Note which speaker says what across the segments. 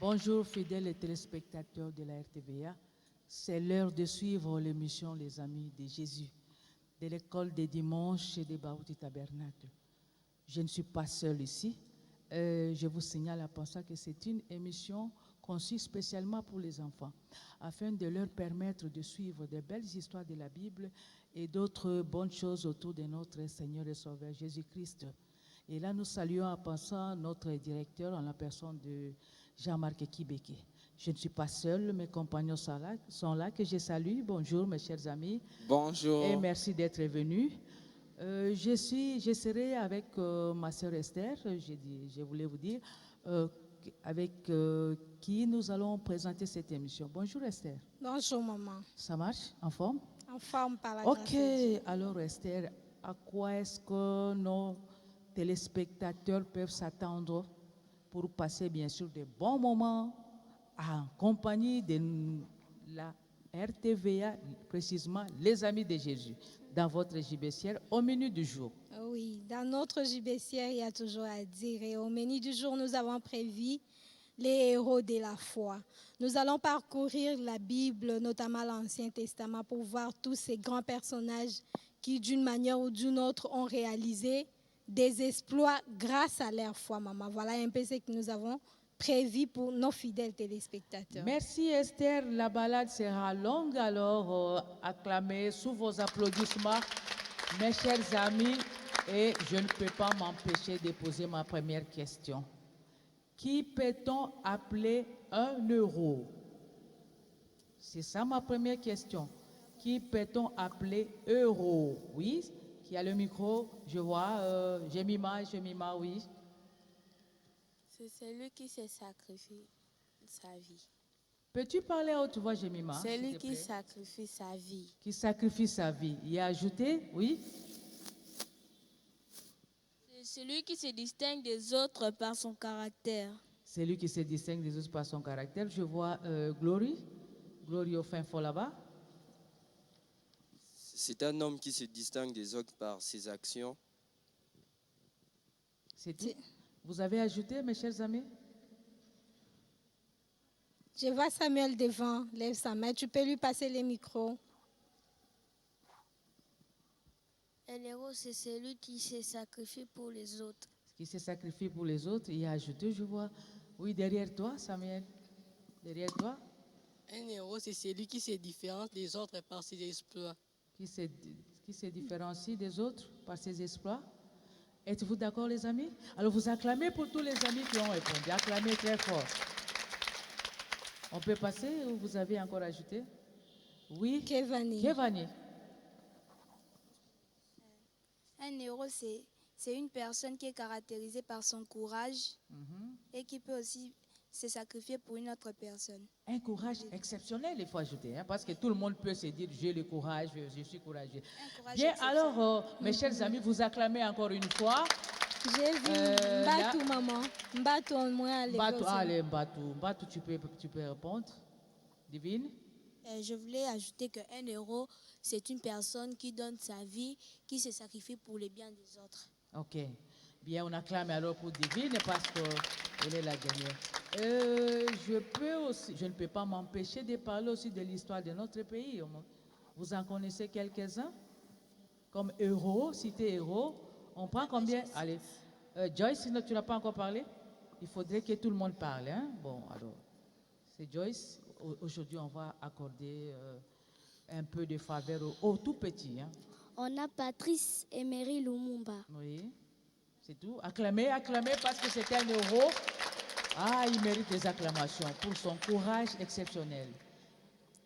Speaker 1: Bonjour fidèles téléspectateurs de la RTVA. C'est l'heure de suivre l'émission Les Amis de Jésus de l'école des dimanches et des Baouti Tabernacle. Je ne suis pas seule ici. Je vous signale à penser que c'est une émission conçue spécialement pour les enfants, afin de leur permettre de suivre des belles histoires de la Bible et d'autres bonnes choses autour de notre Seigneur et Sauveur Jésus-Christ. Et là, nous saluons en passant notre directeur en la personne de Jean-Marc Kibeke. Je ne suis pas seule, mes compagnons sont là, que je salue. Bonjour mes chers amis.
Speaker 2: Bonjour.
Speaker 1: Et merci d'être venus. Je serai avec ma sœur Esther, je voulais vous dire, avec qui nous allons présenter cette émission. Bonjour Esther.
Speaker 3: Bonjour maman.
Speaker 1: Ça marche? En forme?
Speaker 3: En forme par la grâce de Dieu.
Speaker 1: Ok, alors Esther, à quoi est-ce que nos téléspectateurs peuvent s'attendre pour passer bien sûr des bons moments en compagnie de la RTVA, précisément les Amis de Jésus, dans votre gibecière au menu du jour?
Speaker 3: Oui, dans notre gibecière, il y a toujours à dire. Et au menu du jour, nous avons prévu les héros de la foi. Nous allons parcourir la Bible, notamment l'Ancien Testament, pour voir tous ces grands personnages qui, d'une manière ou d'une autre, ont réalisé des exploits grâce à leur foi, maman. Voilà un peu ce que nous avons prévu pour nos fidèles téléspectateurs.
Speaker 1: Merci Esther, la balade sera longue, alors acclamez sous vos applaudissements, mes chers amis, et je ne peux pas m'empêcher de poser ma première question. Qui peut-on appeler un euro? C'est ça ma première question. Qui peut-on appeler euro? Oui, qui a le micro? Je vois, Jemima, oui.
Speaker 4: C'est celui qui se sacrifie sa vie.
Speaker 1: Peux-tu parler à haute voix, Jemima?
Speaker 4: Celui qui sacrifie sa vie.
Speaker 1: Qui sacrifie sa vie. Il a ajouté, oui?
Speaker 4: C'est celui qui se distingue des autres par son caractère.
Speaker 1: Celui qui se distingue des autres par son caractère. Je vois Glory au fin fond là-bas.
Speaker 2: C'est un homme qui se distingue des autres par ses actions.
Speaker 1: C'est tout. Vous avez ajouté, mes chers amis?
Speaker 3: Je vois Samuel devant, lève sa main. Tu peux lui passer les micros.
Speaker 5: Un héros, c'est celui qui se sacrifie pour les autres.
Speaker 1: Qui se sacrifie pour les autres. Il a ajouté, je vois. Oui, derrière toi, Samuel. Derrière toi.
Speaker 6: Un héros, c'est celui qui se différencie des autres par ses exploits.
Speaker 1: Qui se différencie des autres par ses exploits. Êtes-vous d'accord, les amis? Alors, vous acclamez pour tous les amis qui ont répondu. Acclamez très fort. On peut passer ou vous avez encore ajouté? Oui.
Speaker 3: Kevani.
Speaker 5: Un héros, c'est une personne qui est caractérisée par son courage et qui peut aussi se sacrifier pour une autre personne.
Speaker 1: Un courage exceptionnel, il faut ajouter, hein, parce que tout le monde peut se dire j'ai le courage, je suis courageux. Bien, alors, mes chers amis, vous acclamez encore une fois.
Speaker 3: J'ai vu Mbatou, maman. Mbatou, au moins, allez.
Speaker 1: Allez, Mbatou, tu peux répondre. Divine?
Speaker 4: Je voulais ajouter qu'un héros, c'est une personne qui donne sa vie, qui se sacrifie pour le bien des autres.
Speaker 1: Ok. Bien, on acclame alors pour Divine parce qu'elle est la dernière. Je ne peux pas m'empêcher de parler aussi de l'histoire de notre pays. Vous en connaissez quelques-uns? Comme héros, cité héros. On prend combien? Allez. Joyce, tu n'as pas encore parlé? Il faudrait que tout le monde parle. Hein? Bon, alors, c'est Joyce. Aujourd'hui, on va accorder un peu de faveur aux tout petits. Hein?
Speaker 5: On a Patrice Emery Lumumba.
Speaker 1: Oui, c'est tout. Acclamez parce que c'est un héros. Ah, il mérite des acclamations pour son courage exceptionnel.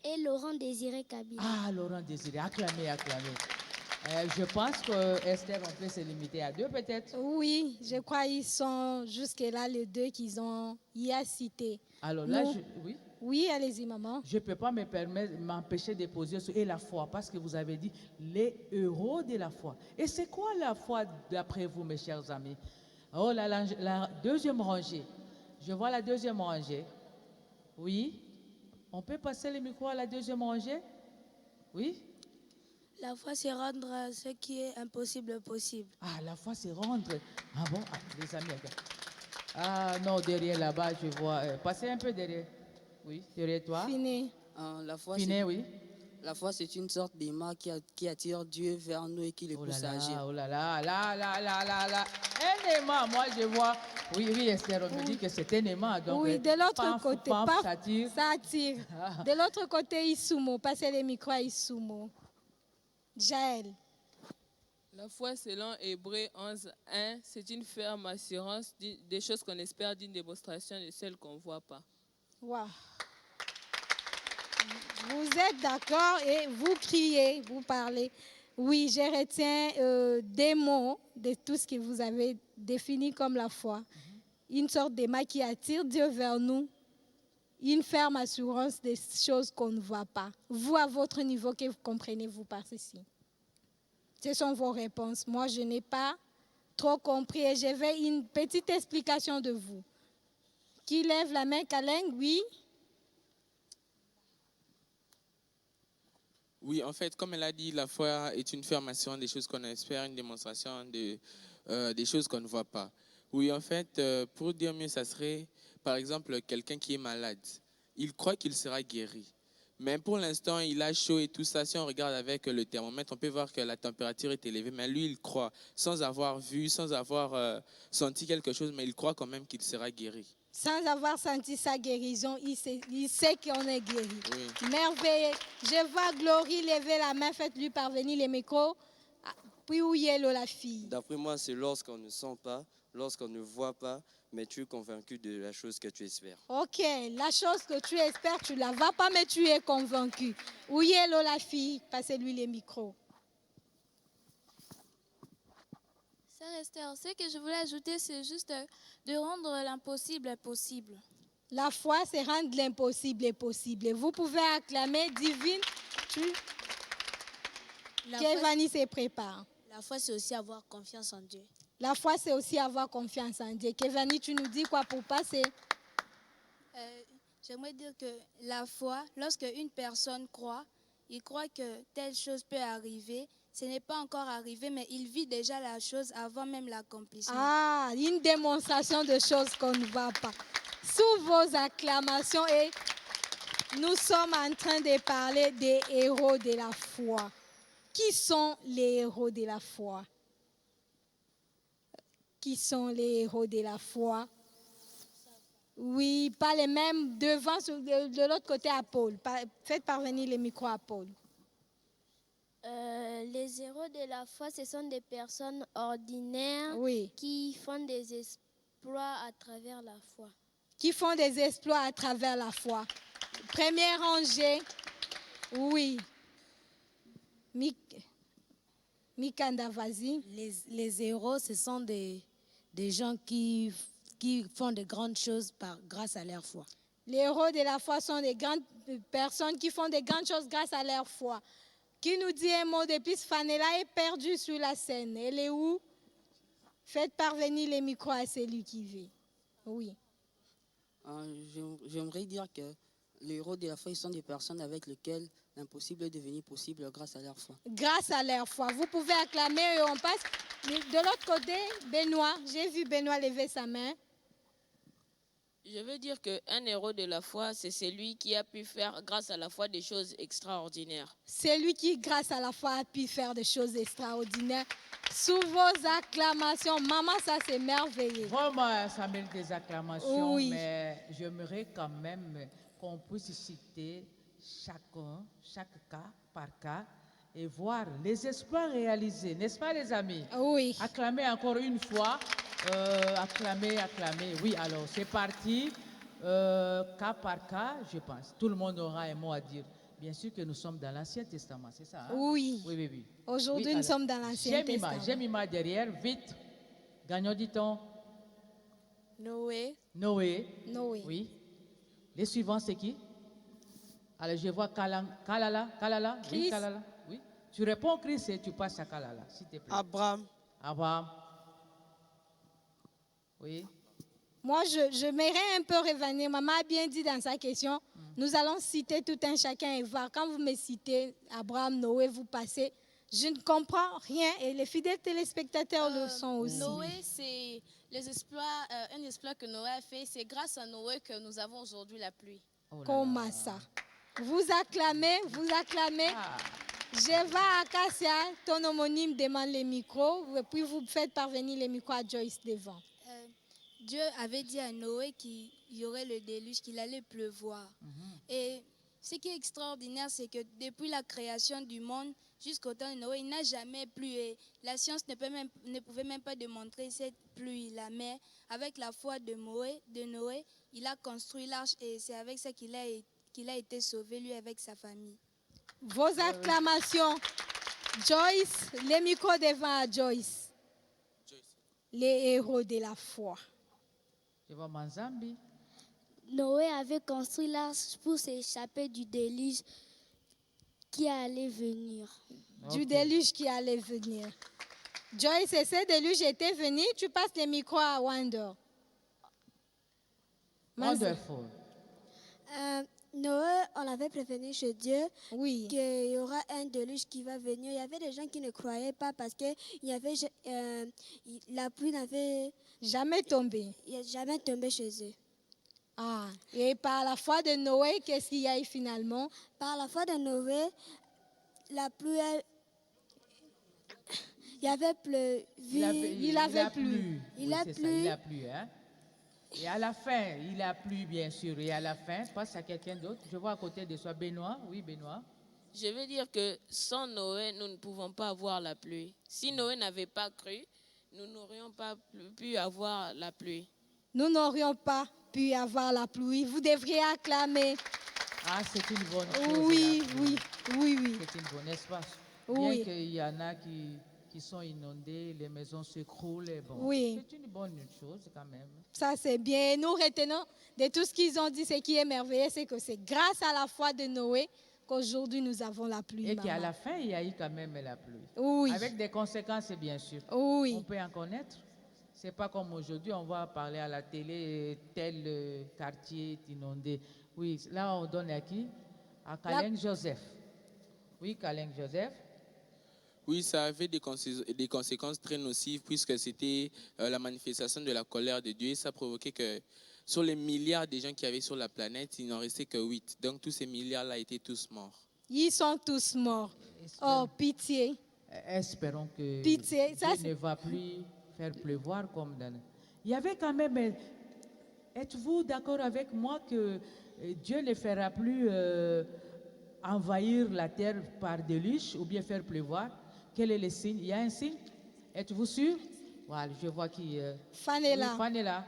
Speaker 5: Et Laurent Désiré Kabila.
Speaker 1: Ah, Laurent Désiré, acclamez. Je pense que Esther, on peut se limiter à deux peut-être.
Speaker 3: Oui, je crois qu'ils sont jusque-là les deux qu'ils ont y a cités.
Speaker 1: Alors là, oui.
Speaker 3: Oui, allez-y, maman.
Speaker 1: Je ne peux pas m'empêcher de poser sur la foi, parce que vous avez dit les héros de la foi. Et c'est quoi la foi d'après vous, mes chers amis? Oh, la deuxième rangée. Je vois la deuxième rangée. Oui. On peut passer le micro à la deuxième rangée? Oui.
Speaker 4: La foi, c'est rendre ce qui est impossible possible.
Speaker 1: Ah, la foi, c'est rendre. Ah bon, les amis, Ah non, derrière là-bas, je vois. Passez un peu derrière. Oui, derrière toi.
Speaker 3: Fini.
Speaker 6: La foi,
Speaker 1: Finet, oui.
Speaker 6: la foi, c'est une sorte d'aimant qui attire Dieu vers nous et qui le
Speaker 1: Oh là
Speaker 6: pousse à agir.
Speaker 1: là, oh là là, là, là, là, là, là. Un aimant, moi je vois. Oui, oui, Esther, on me dit que c'est un aimant. Donc,
Speaker 3: Oui, de l'autre
Speaker 1: paf,
Speaker 3: côté,
Speaker 1: paf,
Speaker 3: paf,
Speaker 1: ça tire.
Speaker 3: ça attire. De l'autre côté, Isumo. Passez les micros à Isumo. Jaël.
Speaker 7: La foi, selon Hébreux 11:1, c'est une ferme assurance des choses qu'on espère, d'une démonstration de celles qu'on ne voit pas.
Speaker 3: Wow. Vous êtes d'accord et vous criez, vous parlez. Oui, je retiens des mots de tout ce que vous avez défini comme la foi. Une sorte d'aimant qui attire Dieu vers nous. Une ferme assurance des choses qu'on ne voit pas. Vous, à votre niveau, que vous comprenez, vous par ceci. Ce sont vos réponses. Moi, je n'ai pas trop compris et je veux une petite explication de vous. Qui lève la main, Kaleng? Oui.
Speaker 8: Oui, en fait, comme elle a dit, la foi est une affirmation des choses qu'on espère, une démonstration des choses qu'on ne voit pas. Oui, en fait, pour dire mieux, ça serait, par exemple, quelqu'un qui est malade. Il croit qu'il sera guéri. Mais pour l'instant, il a chaud et tout ça. Si on regarde avec le thermomètre, on peut voir que la température est élevée. Mais lui, il croit, sans avoir vu, sans avoir senti quelque chose, mais il croit quand même qu'il sera guéri.
Speaker 3: Sans avoir senti sa guérison, il sait qu'on est guéri.
Speaker 8: Oui.
Speaker 3: Merveilleux. Je vois Glory lever la main, faites-lui parvenir les micros. Puis où est la fille?
Speaker 2: D'après moi, c'est lorsqu'on ne sent pas, lorsqu'on ne voit pas, mais tu es convaincu de la chose que tu espères.
Speaker 3: Ok, la chose que tu espères, tu ne la vois pas, mais tu es convaincu. Où est la fille? Passez-lui les micros.
Speaker 5: Sœur Esther, ce que je voulais ajouter, c'est juste de rendre l'impossible possible.
Speaker 3: La foi, c'est rendre l'impossible possible. Et vous pouvez acclamer divine. Kevani se prépare.
Speaker 4: La foi, c'est aussi avoir confiance en Dieu.
Speaker 3: La foi, c'est aussi avoir confiance en Dieu. Kevani, tu nous dis quoi pour passer?
Speaker 5: J'aimerais dire que la foi, lorsque une personne croit, il croit que telle chose peut arriver. Ce n'est pas encore arrivé, mais il vit déjà la chose avant même l'accomplissement.
Speaker 3: Ah, une démonstration de choses qu'on ne voit pas. Sous vos acclamations, et nous sommes en train de parler des héros de la foi. Qui sont les héros de la foi? Qui sont les héros de la foi? Oui, pas les mêmes devant, de l'autre côté à Paul. Faites parvenir les micros à Paul.
Speaker 9: Les héros de la foi, ce sont des personnes ordinaires qui font des exploits à travers la foi.
Speaker 3: Qui font des exploits à travers la foi. Premier rangée, oui. Mikanda, vas-y.
Speaker 4: Les héros, ce sont des gens qui font de grandes choses grâce à leur foi.
Speaker 3: Les héros de la foi sont des grandes personnes qui font de grandes choses grâce à leur foi. Qui nous dit un mot de plus? Fanella est perdue sur la scène. Elle est où? Faites parvenir les micros à celui qui veut. Oui.
Speaker 6: J'aimerais dire que les héros de la foi, ils sont des personnes avec lesquelles l'impossible est devenu possible grâce à leur foi.
Speaker 3: Grâce à leur foi. Vous pouvez acclamer et on passe. De l'autre côté, Benoît. J'ai vu Benoît lever sa main.
Speaker 7: Je veux dire qu'un héros de la foi, c'est celui qui a pu faire, grâce à la foi, des choses extraordinaires.
Speaker 3: C'est lui qui, grâce à la foi, a pu faire des choses extraordinaires. Sous vos acclamations, maman, ça c'est merveilleux.
Speaker 1: Vraiment, ça mérite des acclamations,
Speaker 3: Oui.
Speaker 1: mais j'aimerais quand même qu'on puisse citer chaque cas par cas, et voir les exploits réalisés, n'est-ce pas les amis?
Speaker 3: Oui.
Speaker 1: Acclamer encore une fois, acclamer. Oui, alors c'est parti, cas par cas, je pense. Tout le monde aura un mot à dire. Bien sûr que nous sommes dans l'Ancien Testament, c'est ça? Hein?
Speaker 3: Oui.
Speaker 1: Oui.
Speaker 3: Aujourd'hui,
Speaker 1: Oui,
Speaker 3: nous sommes dans l'Ancien Testament.
Speaker 1: Jemima derrière, vite. Gagnons du temps.
Speaker 5: Noé.
Speaker 1: Oui. Les suivants, c'est qui? Alors, je vois Kalala.
Speaker 3: Chris.
Speaker 1: Oui, Kalala. Oui. Tu réponds Chris et tu passes à Kalala, s'il te plaît.
Speaker 6: Abraham.
Speaker 1: Oui.
Speaker 3: Moi, je m'aimerais un peu revenir. Maman a bien dit dans sa question, nous allons citer tout un chacun et voir. Quand vous me citez Abraham, Noé, vous passez. Je ne comprends rien et les fidèles téléspectateurs le sont aussi.
Speaker 10: Noé, c'est un exploit que Noé a fait. C'est grâce à Noé que nous avons aujourd'hui la pluie.
Speaker 3: Comment ça? Vous acclamez. Jeva Acacia, ton homonyme demande les micros, et puis vous faites parvenir les micros à Joyce devant.
Speaker 5: Dieu avait dit à Noé qu'il y aurait le déluge, qu'il allait pleuvoir. Et ce qui est extraordinaire, c'est que depuis la création du monde jusqu'au temps de Noé, il n'a jamais plu. Et la science ne pouvait même pas démontrer cette pluie-là. Mais avec la foi de Noé, il a construit l'arche et c'est avec ça qu'il a été sauvé, lui, avec sa famille.
Speaker 3: Vos acclamations. Joyce, les micros devant à Joyce. Les héros de la foi.
Speaker 1: Je vois Manzambi.
Speaker 9: Noé avait construit l'arche pour s'échapper du déluge qui allait venir.
Speaker 3: Du déluge qui allait venir. Joyce, et ce déluge était venu, tu passes les micros à Wonder.
Speaker 1: Wonderful.
Speaker 11: Noé, on l'avait prévenu chez Dieu
Speaker 3: qu'il
Speaker 11: y aura un déluge qui va venir. Il y avait des gens qui ne croyaient pas parce que la pluie n'avait
Speaker 3: jamais tombé.
Speaker 11: Jamais tombé chez eux.
Speaker 3: Ah, et par la foi de Noé, qu'est-ce qu'il y a eu finalement?
Speaker 11: Par la foi de Noé, la pluie, il avait plu.
Speaker 3: Il avait plu.
Speaker 1: Il a plu, hein? Et à la fin, il a plu, bien sûr. Et à la fin, passe à quelqu'un d'autre. Je vois à côté de soi Benoît. Oui, Benoît.
Speaker 7: Je veux dire que sans Noé, nous ne pouvons pas avoir la pluie. Si Noé n'avait pas cru, nous n'aurions pas pu avoir la pluie.
Speaker 3: Nous n'aurions pas pu avoir la pluie. Vous devriez acclamer.
Speaker 1: Ah, c'est une bonne chose.
Speaker 3: Oui.
Speaker 1: C'est une bonne, n'est-ce pas?
Speaker 3: Oui.
Speaker 1: Bien qu'il y en a qui sont inondés, les maisons s'écroulent. Bon,
Speaker 3: oui.
Speaker 1: C'est une bonne chose quand même.
Speaker 3: Ça, c'est bien. Nous retenons de tout ce qu'ils ont dit, ce qui est merveilleux, c'est que c'est grâce à la foi de Noé qu'aujourd'hui nous avons la pluie.
Speaker 1: Et qu'à la fin, il y a eu quand même la pluie.
Speaker 3: Oui.
Speaker 1: Avec des conséquences, bien sûr.
Speaker 3: Oui.
Speaker 1: On peut en connaître. C'est pas comme aujourd'hui, on va parler à la télé, tel quartier est inondé. Oui, là, on donne à qui? À Kaleng Joseph. Oui, Kaleng Joseph.
Speaker 8: Oui, ça avait des conséquences très nocives puisque c'était la manifestation de la colère de Dieu. Et ça provoquait que sur les milliards de gens qui avaient sur la planète, il n'en restait que 8. Donc tous ces milliards-là étaient tous morts.
Speaker 3: Ils sont tous morts. Oh, pitié.
Speaker 1: Espérons que
Speaker 3: pitié. Ça,
Speaker 1: Dieu ne va plus faire pleuvoir comme dans... Il y avait quand même... Êtes-vous d'accord avec moi que Dieu ne fera plus envahir la terre par déluge ou bien faire pleuvoir? Quel est le signe? Il y a un signe? Êtes-vous sûr? Voilà, je vois qui...
Speaker 3: Fanella.
Speaker 1: Oui, Fanella.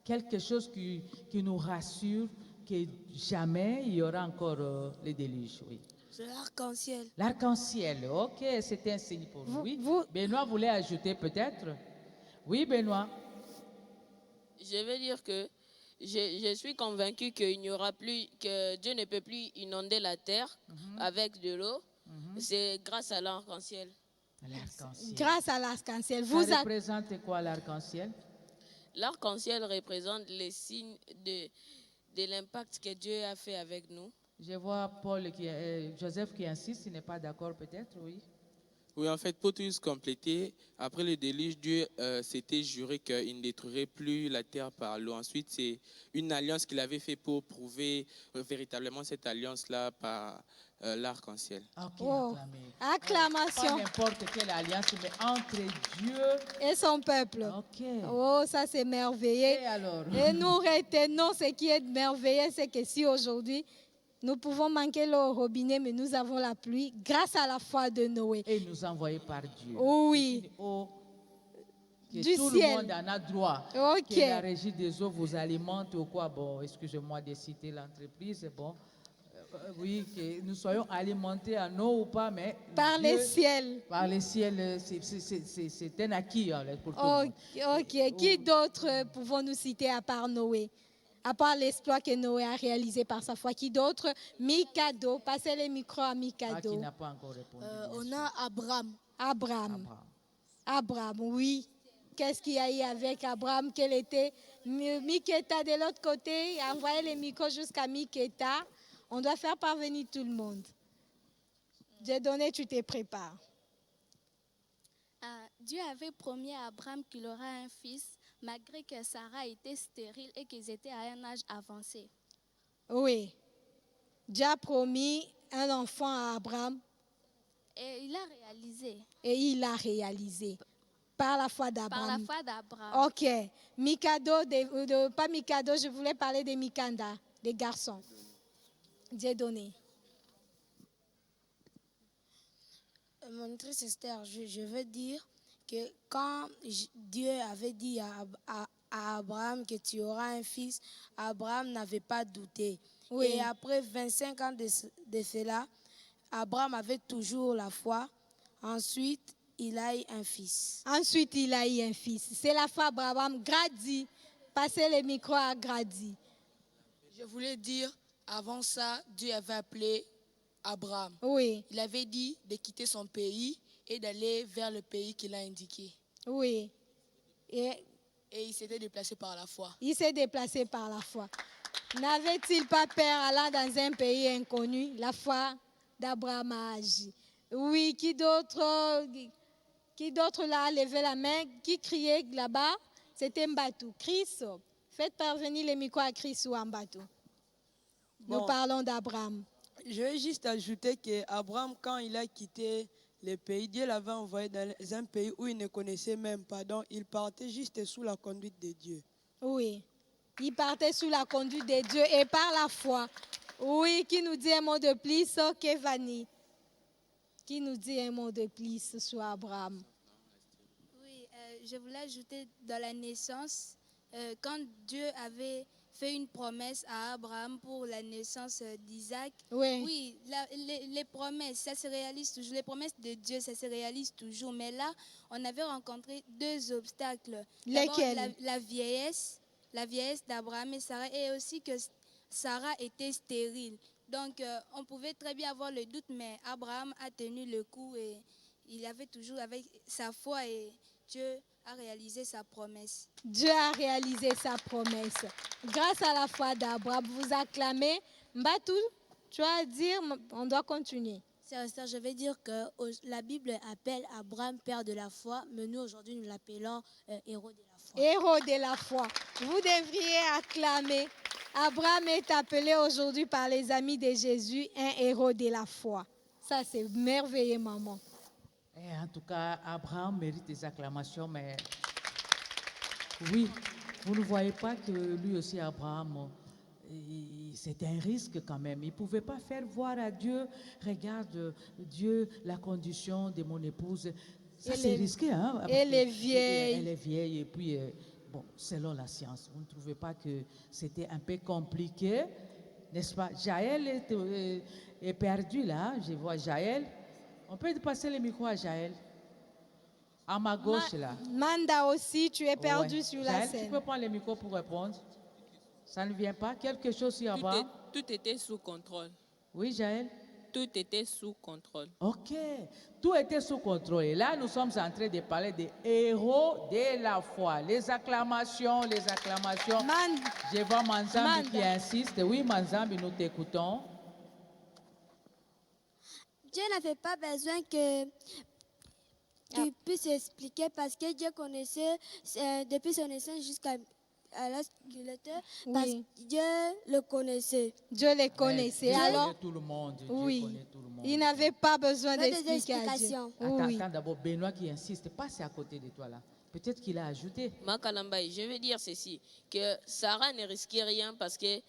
Speaker 1: Quelque chose qui nous rassure que jamais il y aura encore les déluges. Oui.
Speaker 5: C'est l'arc-en-ciel.
Speaker 1: L'arc-en-ciel, ok, c'était un signe pour nous. Oui. Benoît voulait ajouter peut-être? Oui, Benoît.
Speaker 7: Je veux dire que je suis convaincu qu'il n'y aura plus, que Dieu ne peut plus inonder la terre avec de l'eau. C'est grâce à l'arc-en-ciel.
Speaker 3: Grâce à l'arc-en-ciel.
Speaker 1: Ça représente quoi l'arc-en-ciel?
Speaker 7: L'arc-en-ciel représente les signes de l'impact que Dieu a fait avec nous.
Speaker 1: Je vois Joseph qui insiste, il n'est pas d'accord peut-être, oui.
Speaker 8: Oui, en fait, pour tous compléter, après le déluge, Dieu s'était juré qu'il ne détruirait plus la terre par l'eau. Ensuite, c'est une alliance qu'il avait fait pour prouver véritablement cette alliance-là par l'arc-en-ciel.
Speaker 1: Okay,
Speaker 3: oh. Acclamation.
Speaker 1: Pas n'importe quelle alliance, mais entre Dieu
Speaker 3: et son peuple.
Speaker 1: Okay.
Speaker 3: Oh, ça c'est merveilleux.
Speaker 1: Et alors?
Speaker 3: Et nous retenons ce qui est merveilleux, c'est que si aujourd'hui, nous pouvons manquer l'eau au robinet, mais nous avons la pluie grâce à la foi de Noé.
Speaker 1: Et nous envoyée par Dieu.
Speaker 3: Oui.
Speaker 1: Une eau que
Speaker 3: du
Speaker 1: tout
Speaker 3: ciel.
Speaker 1: Le monde en a droit.
Speaker 3: Ok.
Speaker 1: Que la régie des eaux vous alimente ou quoi. Bon, excusez-moi de citer l'entreprise. Bon, oui, que nous soyons alimentés en eau ou pas, mais
Speaker 3: par
Speaker 1: Dieu,
Speaker 3: les ciels.
Speaker 1: Par les ciels, c'est un acquis pour tout le monde.
Speaker 3: Ok. Qui d'autre pouvons-nous citer à part Noé? À part l'exploit que Noé a réalisé par sa foi, qui d'autre? Mikado, passez les micros à Mikado.
Speaker 1: Qui n'a pas encore répondu.
Speaker 5: On a Abraham.
Speaker 3: Abraham, oui. Qu'est-ce qu'il y a eu avec Abraham? Quel était Miketa de l'autre côté? Envoyez les micros jusqu'à Miketa. On doit faire parvenir tout le monde. Dieudonné, tu te prépares.
Speaker 5: Dieu avait promis à Abraham qu'il aura un fils, malgré que Sarah était stérile et qu'ils étaient à un âge avancé.
Speaker 3: Oui. Dieu a promis un enfant à Abraham.
Speaker 5: Et il a réalisé.
Speaker 3: Et il l'a réalisé. Par la foi d'Abraham.
Speaker 5: Par la foi d'Abraham.
Speaker 3: Ok. Mikado, pas Mikado, je voulais parler des Mikanda, des garçons. Dieudonné.
Speaker 4: Mon triste Esther, je veux dire que quand Dieu avait dit à Abraham que tu auras un fils, Abraham n'avait pas douté.
Speaker 3: Oui.
Speaker 4: Et après 25 ans de cela, Abraham avait toujours la foi. Ensuite, il a eu un fils.
Speaker 3: Ensuite, il a eu un fils. C'est la foi d'Abraham. Grady. Passez le micro à Grady.
Speaker 12: Je voulais dire, avant ça, Dieu avait appelé Abraham.
Speaker 3: Oui.
Speaker 12: Il avait dit de quitter son pays et d'aller vers le pays qu'il a indiqué.
Speaker 3: Oui.
Speaker 12: Et il s'était déplacé par la foi.
Speaker 3: Il s'est déplacé par la foi. N'avait-il pas peur allant dans un pays inconnu? La foi d'Abraham a agi. Oui, qui d'autre là a levé la main? Qui criait là-bas? C'était Mbatou. Chris, faites parvenir les micros à Chris ou à Mbatou. Nous parlons d'Abraham.
Speaker 13: Je vais juste ajouter qu'Abraham, quand il a quitté le pays, Dieu l'avait envoyé dans un pays où il ne connaissait même pas. Donc, il partait juste sous la conduite de Dieu.
Speaker 3: Oui, il partait sous la conduite de Dieu et par la foi. Oui, qui nous dit un mot de plus, Kevani? Qui nous dit un mot de plus sur Abraham?
Speaker 5: Oui, je voulais ajouter dans la naissance, quand Dieu avait fait une promesse à Abraham pour la naissance d'Isaac.
Speaker 3: Oui,
Speaker 5: les promesses, ça se réalise toujours. Les promesses de Dieu, ça se réalise toujours. Mais là, on avait rencontré deux obstacles.
Speaker 3: Lesquels?
Speaker 5: La vieillesse d'Abraham et Sarah, et aussi que Sarah était stérile. Donc, on pouvait très bien avoir le doute, mais Abraham a tenu le coup et il avait toujours avec sa foi et Dieu a réalisé sa promesse.
Speaker 3: Dieu a réalisé sa promesse. Grâce à la foi d'Abraham, vous acclamez. Mbatou, tu as à dire, on doit continuer.
Speaker 4: Je vais dire que la Bible appelle Abraham père de la foi, mais nous aujourd'hui nous l'appelons héros de la foi.
Speaker 3: Héros de la foi. Vous devriez acclamer. Abraham est appelé aujourd'hui par les amis de Jésus un héros de la foi. Ça, c'est merveilleux, maman.
Speaker 1: Et en tout cas, Abraham mérite des acclamations, mais oui, vous ne voyez pas que lui aussi, Abraham, c'était un risque quand même. Il ne pouvait pas faire voir à Dieu, regarde Dieu, la condition de mon épouse. Ça, c'est risqué. Hein?
Speaker 3: Elle est vieille.
Speaker 1: Elle est vieille et puis, bon, selon la science, vous ne trouvez pas que c'était un peu compliqué, n'est-ce pas? Jaël est perdu là, je vois Jaël. On peut passer le micro à Jaël. À ma gauche, là.
Speaker 3: Manda aussi, tu es perdu sur la
Speaker 1: Jaël,
Speaker 3: scène.
Speaker 1: tu peux prendre le micro pour répondre. Ça ne vient pas? Quelque chose sur Abraham?
Speaker 7: Tout était sous contrôle.
Speaker 1: Oui, Jaël?
Speaker 7: Tout était sous contrôle.
Speaker 1: Ok. Tout était sous contrôle. Et là, nous sommes en train de parler des héros de la foi. Les acclamations, les acclamations. Je vois Manzambi qui insiste. Oui, Manzambi, nous t'écoutons.
Speaker 11: Dieu n'avait pas besoin que tu puisses expliquer parce que Dieu connaissait depuis son naissance jusqu'à l'âge qu'il était, parce que Dieu le connaissait.
Speaker 3: Dieu le connaissait.
Speaker 1: Dieu
Speaker 3: Alors,
Speaker 1: connaît tout le monde. Dieu connaît tout le monde.
Speaker 3: Il n'avait pas besoin d'explication.
Speaker 1: Attends, d'abord, Benoît qui insiste, passe à côté de toi là. Peut-être qu'il a ajouté.
Speaker 7: Makalambaï, je veux dire ceci, que Sarah ne risquait rien parce que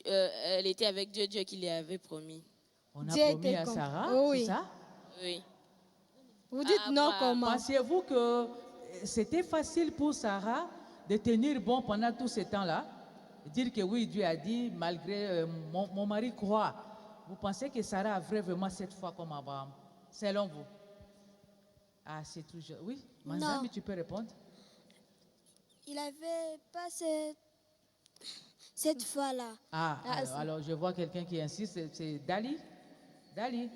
Speaker 7: elle était avec Dieu, Dieu qui lui avait promis.
Speaker 1: On a promis à Sarah, c'est ça?
Speaker 7: Oui.
Speaker 3: Vous dites non comment?
Speaker 1: Pensez-vous que c'était facile pour Sarah de tenir bon pendant tout ce temps-là? Dire que oui, Dieu a dit, malgré mon mari croit. Vous pensez que Sarah avait vraiment cette foi comme Abraham? Selon vous? Ah, c'est toujours... Oui, Manzambi, tu peux répondre?
Speaker 11: Il n'avait pas cette foi-là.
Speaker 1: Ah, alors je vois quelqu'un qui insiste, c'est Dali? Dali?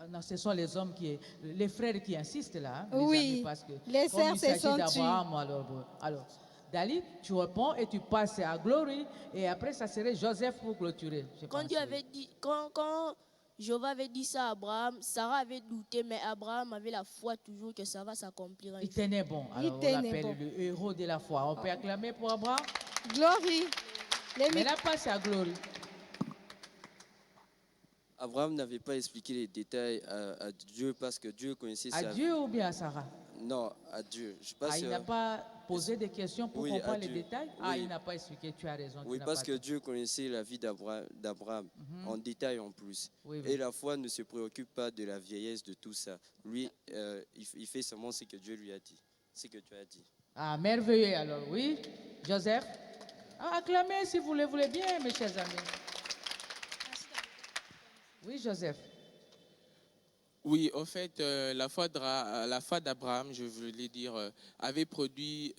Speaker 1: Non, ce sont les hommes les frères qui insistent là. Hein,
Speaker 3: oui,
Speaker 1: amis, parce que
Speaker 3: les sœurs se sont
Speaker 1: tues. Alors, Dali, tu réponds et tu passes à Glory et après ça serait Joseph pour clôturer.
Speaker 12: Quand Dieu avait dit, quand
Speaker 14: Jéhovah avait dit ça à Abraham. Sarah avait douté, mais Abraham avait la foi toujours que ça va s'accomplir.
Speaker 1: Il tenait bon. Alors, on l'appelle le héros de la foi. On peut acclamer pour Abraham.
Speaker 3: Glory.
Speaker 1: Mais là, passe à Glory.
Speaker 2: Abraham n'avait pas expliqué les détails à Dieu parce que Dieu connaissait
Speaker 1: À Dieu ou bien à Sarah?
Speaker 2: Non, à Dieu.
Speaker 1: Il n'a pas posé des questions pour comprendre les détails?
Speaker 2: Oui.
Speaker 1: Il n'a pas expliqué, tu as raison.
Speaker 2: Oui, parce que Dieu connaissait la vie d'Abraham en détail en plus.
Speaker 1: Oui.
Speaker 2: Et la foi ne se préoccupe pas de la vieillesse de tout ça. Lui, il fait seulement ce que Dieu lui a dit, ce que tu as dit.
Speaker 1: Ah, merveilleux alors, oui. Joseph? Acclamez si vous le voulez bien, mes chers amis. Oui, Joseph.
Speaker 8: Oui, en fait, la foi d'Abraham, je voulais dire, avait produit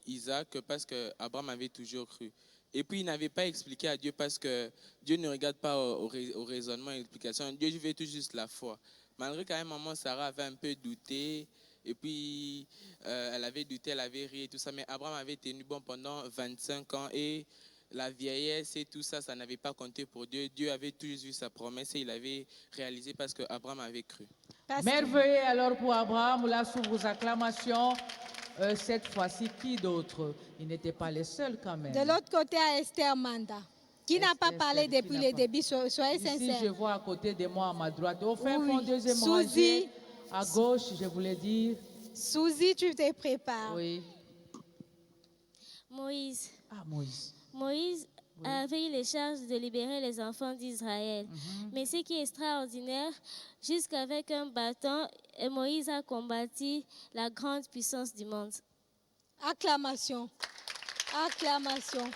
Speaker 8: Isaac parce que Abraham avait toujours cru. Et puis, il n'avait pas expliqué à Dieu parce que Dieu ne regarde pas au raisonnement et à l'explication. Dieu veut tout juste la foi. Malgré qu'à un moment, Sarah avait un peu douté. Et puis, elle avait douté, elle avait ri et tout ça. Mais Abraham avait tenu bon pendant 25 ans. Et la vieillesse et tout ça, ça n'avait pas compté pour Dieu. Dieu avait toujours vu sa promesse et il avait réalisé parce qu'Abraham avait cru.
Speaker 1: Merveilleux alors pour Abraham, là sous vos acclamations. Cette fois-ci, qui d'autre? Il n'était pas les seuls quand même.
Speaker 3: De l'autre côté, à Esther Manda, qui n'a pas parlé depuis le début, soyez sincères.
Speaker 1: Ici, je vois à côté de moi, à ma droite, au fin fond, deuxième
Speaker 3: Suzy.
Speaker 1: rangée, à gauche, je voulais dire.
Speaker 3: Suzy, tu te prépares.
Speaker 1: Oui.
Speaker 9: Moïse.
Speaker 1: Ah, Moïse.
Speaker 9: Moïse avait eu les charges de libérer les enfants d'Israël. Mais ce qui est extraordinaire, jusqu'avec un bâton, Moïse a combattu la grande puissance du monde.
Speaker 3: Acclamation. Acclamation.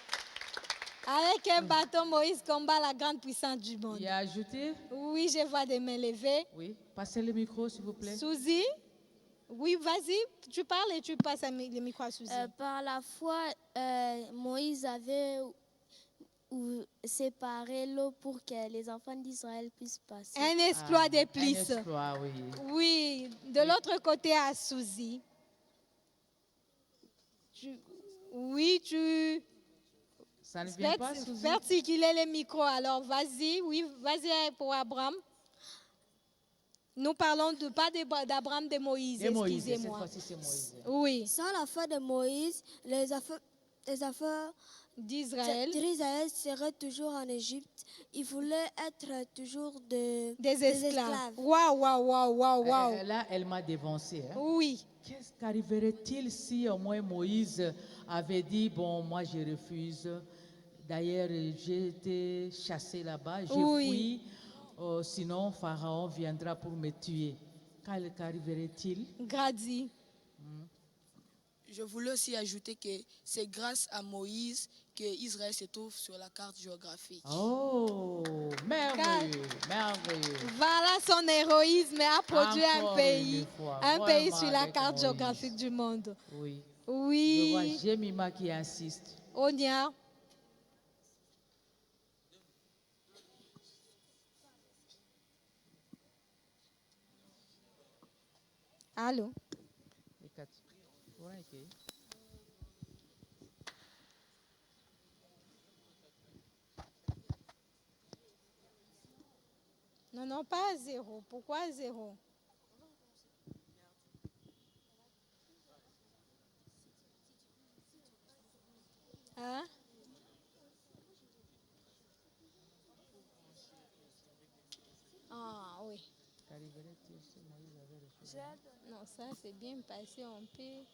Speaker 3: Avec un bâton, Moïse combat la grande puissance du monde.
Speaker 1: Il a ajouté?
Speaker 3: Oui, je vois des mains levées.
Speaker 1: Oui. Passez le micro, s'il vous plaît.
Speaker 3: Suzy? Oui, vas-y, tu parles et tu passes le micro à Suzy.
Speaker 9: Par la foi, Moïse avait séparé l'eau pour que les enfants d'Israël puissent passer.
Speaker 3: Un exploit de plus.
Speaker 1: Un exploit, oui.
Speaker 3: Oui, de l'autre côté à Suzy.
Speaker 1: Ça ne vient pas, Suzy?
Speaker 3: Faire circuler le micro, alors vas-y, oui, vas-y pour Abraham. Nous parlons pas d'Abraham, de Moïse, excusez-moi.
Speaker 1: Cette fois-ci, c'est Moïse.
Speaker 3: Oui.
Speaker 11: Sans la foi de Moïse, les affaires
Speaker 3: d'Israël
Speaker 11: seraient toujours en Égypte. Ils voulaient être toujours des
Speaker 3: esclaves. Waouh.
Speaker 1: Là, elle m'a dévancé. Hein?
Speaker 3: Oui.
Speaker 1: Qu'est-ce qu'arriverait-il si au moins Moïse avait dit, bon, moi je refuse. D'ailleurs, j'ai été chassé là-bas, j'ai fui. Sinon, Pharaon viendra pour me tuer. Qu'arriverait-il?
Speaker 3: Grady.
Speaker 12: Je voulais aussi ajouter que c'est grâce à Moïse que Israël se trouve sur la carte géographique.
Speaker 1: Oh, merveilleux.
Speaker 3: Voilà, son héroïsme a produit un pays sur la carte
Speaker 1: Moïse.
Speaker 3: géographique du monde.
Speaker 1: Oui.
Speaker 3: Oui.
Speaker 1: Je vois Jemima qui insiste.
Speaker 3: Onia. Allô? Non, pas à zéro. Pourquoi à zéro? Hein? Ah oui. Non, ça c'est bien passé, on peut.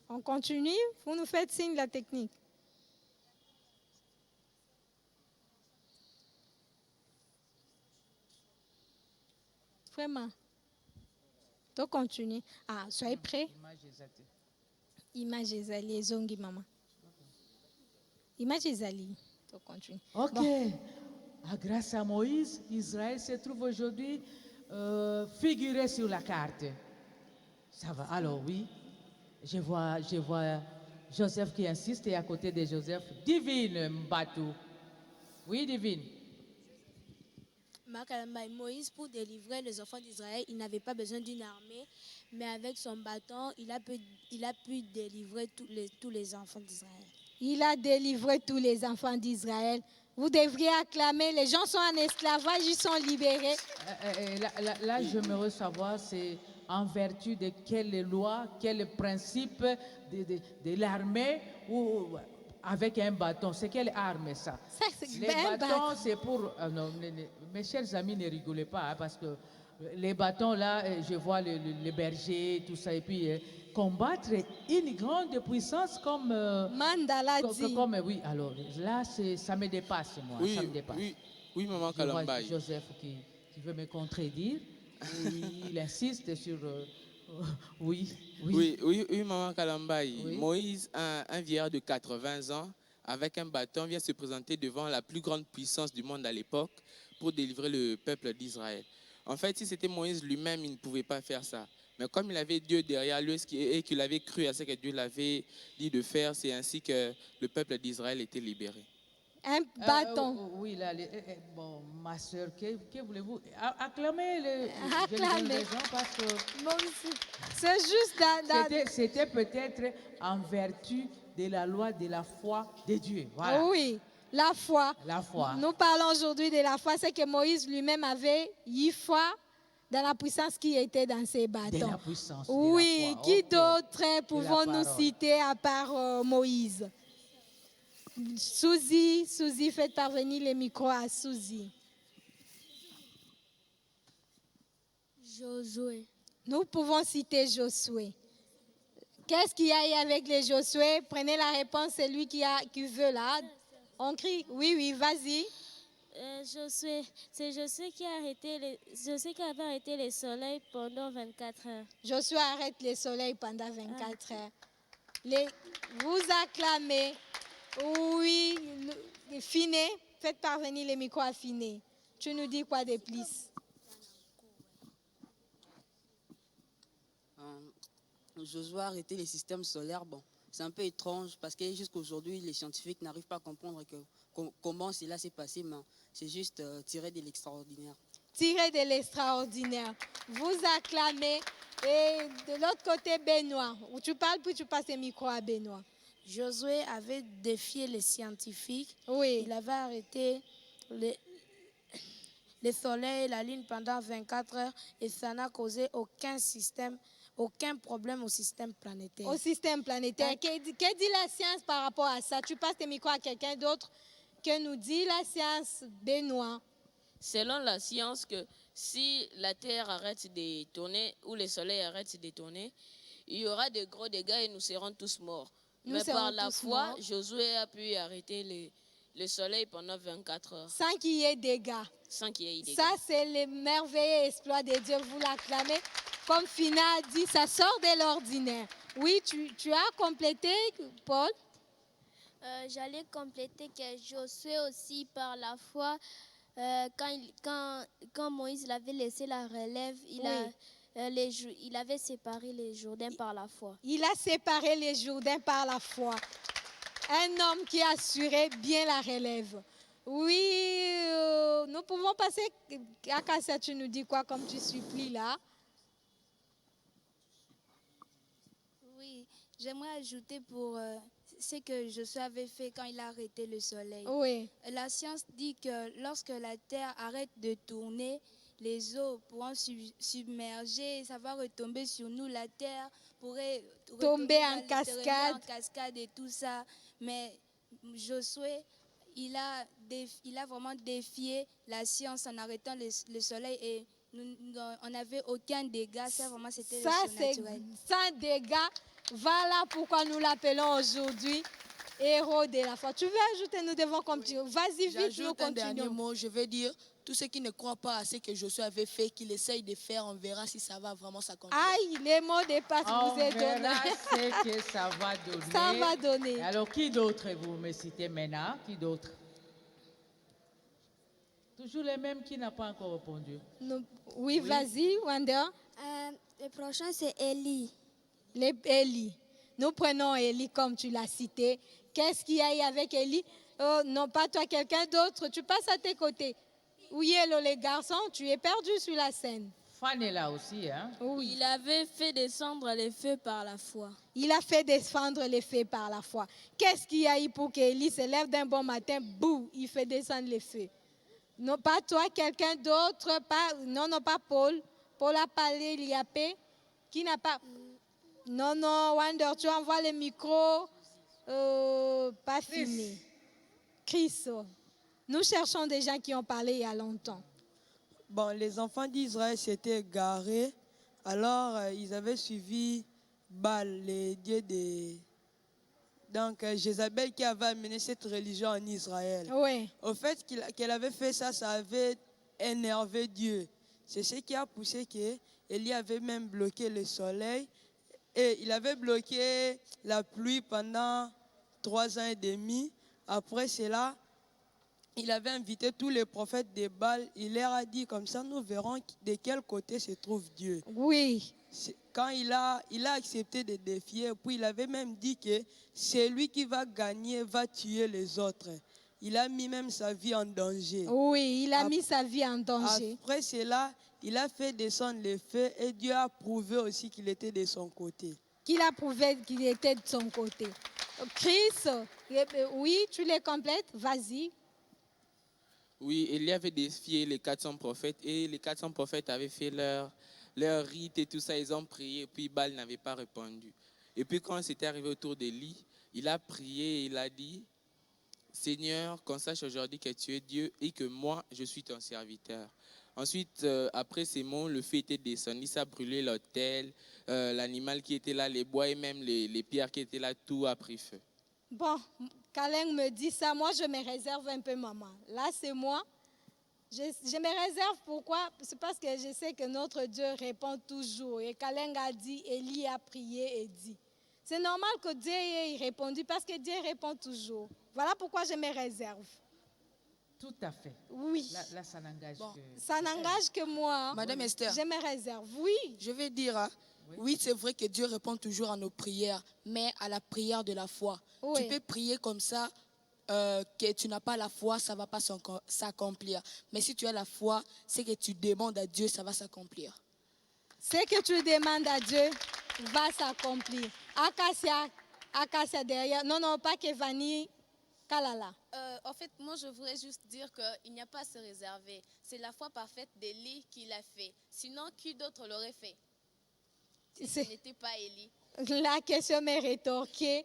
Speaker 3: On continue, vous nous faites signe de la technique. Vraiment. Donc continue. Ah, soyez prêts. Image Ezali, zongi maman. Image Ezali. Donc continue.
Speaker 1: Ok. Grâce à Moïse, Israël se trouve aujourd'hui figuré sur la carte. Ça va. Alors oui, je vois Joseph qui insiste et à côté de Joseph, Divine Mbatou. Oui, Divine.
Speaker 4: Maman Kalambaï, Moïse, pour délivrer les enfants d'Israël, il n'avait pas besoin d'une armée, mais avec son bâton, il a pu délivrer tous les enfants d'Israël.
Speaker 3: Il a délivré tous les enfants d'Israël. Vous devriez acclamer. Les gens sont en esclavage, ils sont libérés.
Speaker 1: Là, j'aimerais savoir, c'est en vertu de quelle loi, quel principe de l'armée ou avec un bâton. C'est quelle arme ça? Les bâtons, c'est pour... non, mes chers amis, ne rigolez pas, hein, parce que les bâtons, là, je vois les bergers, tout ça, et puis combattre une grande puissance comme...
Speaker 3: Mandala dit.
Speaker 1: Oui, alors là, ça me dépasse, moi.
Speaker 8: Oui,
Speaker 1: ça me dépasse.
Speaker 8: Oui, Maman
Speaker 1: Je vois
Speaker 8: Kalambaï.
Speaker 1: Joseph qui veut me contredire. Il insiste sur... oui,
Speaker 8: Maman Kalambaï.
Speaker 1: Oui.
Speaker 8: Moïse, un vieillard de 80 ans, avec un bâton, vient se présenter devant la plus grande puissance du monde à l'époque pour délivrer le peuple d'Israël. En fait, si c'était Moïse lui-même, il ne pouvait pas faire ça. Mais comme il avait Dieu derrière lui et qu'il avait cru à ce que Dieu l'avait dit de faire, c'est ainsi que le peuple d'Israël était libéré.
Speaker 3: Un bâton.
Speaker 1: Oui, là, bon, ma soeur, que voulez-vous? Acclamez
Speaker 3: Acclamez.
Speaker 1: les gens parce que...
Speaker 3: C'est juste
Speaker 1: C'était peut-être en vertu de la loi de la foi de Dieu. Voilà.
Speaker 3: Oui, la foi.
Speaker 1: La foi.
Speaker 3: Nous parlons aujourd'hui de la foi. C'est que Moïse lui-même avait eu foi dans la puissance qui était dans ses bâtons.
Speaker 1: De la puissance.
Speaker 3: Oui,
Speaker 1: de la foi.
Speaker 3: qui
Speaker 1: Ok.
Speaker 3: d'autre pouvons-nous
Speaker 1: parole.
Speaker 3: citer à part Moïse? Suzy, faites parvenir les micros à Suzy.
Speaker 4: Josué.
Speaker 3: Nous pouvons citer Josué. Qu'est-ce qu'il y a avec les Josué? Prenez la réponse, c'est lui qui veut là. On crie, oui, vas-y.
Speaker 9: Josué, c'est Josué qui avait arrêté le soleil pendant 24 heures.
Speaker 3: Josué arrête le soleil pendant 24 heures. Vous acclamez. Oui, Finé, faites parvenir les micros à Finé. Tu nous dis quoi de plus?
Speaker 6: Josué a arrêté les systèmes solaires. Bon, c'est un peu étrange parce que jusqu'à aujourd'hui, les scientifiques n'arrivent pas à comprendre comment cela s'est passé, mais c'est juste tiré de l'extraordinaire.
Speaker 3: Tiré de l'extraordinaire. Vous acclamez. Et de l'autre côté, Benoît. Tu parles puis tu passes le micro à Benoît.
Speaker 4: Josué avait défié les scientifiques.
Speaker 3: Oui.
Speaker 4: Il avait arrêté le soleil et la lune pendant 24 heures et ça n'a causé aucun problème au système planétaire.
Speaker 3: Au système planétaire. Que dit la science par rapport à ça? Tu passes tes micros à quelqu'un d'autre. Que nous dit la science, Benoît?
Speaker 7: Selon la science, que si la Terre arrête de tourner ou le Soleil arrête de tourner, il y aura de gros dégâts et nous serons tous morts. Mais par la foi, Josué a pu arrêter le Soleil pendant 24 heures.
Speaker 3: Sans qu'il y ait dégâts.
Speaker 7: Sans qu'il y ait dégâts.
Speaker 3: Ça, c'est le merveilleux exploit de Dieu. Vous l'acclamez. Comme Fina a dit, ça sort de l'ordinaire. Oui, tu as complété, Paul?
Speaker 15: J'allais compléter que Josué aussi, par la foi, quand Moïse l'avait laissé la relève, il avait séparé les Jourdains par la foi.
Speaker 3: Il a séparé les Jourdains par la foi. Un homme qui a assuré bien la relève. Oui, nous pouvons passer. Akassia, tu nous dis quoi comme tu supplies là?
Speaker 5: Oui, j'aimerais ajouter pour ce que Josué avait fait quand il a arrêté le soleil.
Speaker 3: Oui.
Speaker 5: La science dit que lorsque la Terre arrête de tourner, les eaux pourront submerger, ça va retomber sur nous. La Terre pourrait
Speaker 3: tomber en cascade
Speaker 5: et tout ça. Mais Josué, il a vraiment défié la science en arrêtant le soleil et on n'avait aucun dégât. Ça, vraiment, c'était le surnaturel.
Speaker 3: Sans dégâts. Voilà pourquoi nous l'appelons aujourd'hui héros de la foi. Tu veux ajouter, nous devons continuer. Vas-y, vite, nous
Speaker 12: continuons. Un dernier mot, je vais dire, tous ceux qui ne croient pas à ce que Josué avait fait, qu'il essaye de faire, on verra si ça va vraiment s'accomplir.
Speaker 3: Aïe, les mots de passe vous est donné.
Speaker 1: On verra ce que ça va donner.
Speaker 3: Ça va donner.
Speaker 1: Alors, qui d'autre vous me citez maintenant? Qui d'autre? Toujours les mêmes qui n'ont pas encore répondu.
Speaker 3: Oui, vas-y, Wanda.
Speaker 11: Le prochain, c'est Élie.
Speaker 3: Élie. Nous prenons Élie comme tu l'as cité. Qu'est-ce qu'il y a avec Élie? Oh, non, pas toi, quelqu'un d'autre. Tu passes à tes côtés. Oui, hello les garçons, tu es perdu sur la scène.
Speaker 1: Fan est là aussi, hein?
Speaker 3: Oui.
Speaker 5: Il avait fait descendre les feux par la foi.
Speaker 3: Il a fait descendre les feux par la foi. Qu'est-ce qu'il y a eu pour qu'Élie se lève d'un bon matin, bouh, il fait descendre les feux? Non, pas toi, quelqu'un d'autre, non, pas Paul. Paul a parlé, il y a paix. Qui n'a pas... Non, Wander, tu envoies le micro. Pas fini. Chris. Nous cherchons des gens qui ont parlé il y a longtemps.
Speaker 13: Bon, les enfants d'Israël s'étaient garés, alors ils avaient suivi Baal, les dieux des... Donc, Jézabel qui avait amené cette religion en Israël.
Speaker 3: Oui.
Speaker 13: Au fait qu'elle avait fait ça, ça avait énervé Dieu. C'est ce qui a poussé qu'Élie avait même bloqué le soleil et il avait bloqué la pluie pendant 3 ans et demi. Après cela, il avait invité tous les prophètes de Baal. Il leur a dit comme ça, nous verrons de quel côté se trouve Dieu.
Speaker 3: Oui.
Speaker 13: Quand il a accepté de défier, puis il avait même dit que celui qui va gagner va tuer les autres. Il a mis même sa vie en danger.
Speaker 3: Oui, il a mis sa vie en danger.
Speaker 13: Après cela, il a fait descendre les feux et Dieu a prouvé aussi qu'il était de son côté.
Speaker 3: Qu'il a prouvé qu'il était de son côté. Chris, oui, tu les complètes, vas-y.
Speaker 8: Oui, Élie avait défié les 400 prophètes et les 400 prophètes avaient fait leur rite et tout ça, ils ont prié et puis Baal n'avait pas répondu. Et puis quand c'était arrivé autour d'Élie, il a prié et il a dit, Seigneur, qu'on sache aujourd'hui que tu es Dieu et que moi, je suis ton serviteur. Ensuite, après ces mots, le feu était descendu, ça a brûlé l'autel, l'animal qui était là, les bois et même les pierres qui étaient là, tout a pris feu.
Speaker 3: Bon, Kaleng me dit ça, moi je me réserve un peu, maman. Là, c'est moi. Je me réserve, pourquoi? C'est parce que je sais que notre Dieu répond toujours. Et Kaleng a dit, Élie a prié et dit. C'est normal que Dieu ait répondu parce que Dieu répond toujours. Voilà pourquoi je me réserve.
Speaker 1: Tout à fait.
Speaker 3: Oui.
Speaker 1: Là ça n'engage que...
Speaker 3: Ça n'engage que moi.
Speaker 12: Madame Esther.
Speaker 3: Je me réserve, oui.
Speaker 12: Je vais dire, hein, oui, c'est vrai que Dieu répond toujours à nos prières, mais à la prière de la foi.
Speaker 3: Oui.
Speaker 12: Tu peux prier comme ça, que tu n'as pas la foi, ça ne va pas s'accomplir. Mais si tu as la foi, ce que tu demandes à Dieu, ça va s'accomplir.
Speaker 3: Ce que tu demandes à Dieu va s'accomplir. Acacia derrière. Non, pas Kevani. Kalala.
Speaker 10: En fait, moi, je voudrais juste dire qu'il n'y a pas à se réserver. C'est la foi parfaite d'Élie qui l'a fait. Sinon, qui d'autre l'aurait fait? Si ce n'était pas Élie.
Speaker 3: La question m'est rétorquée.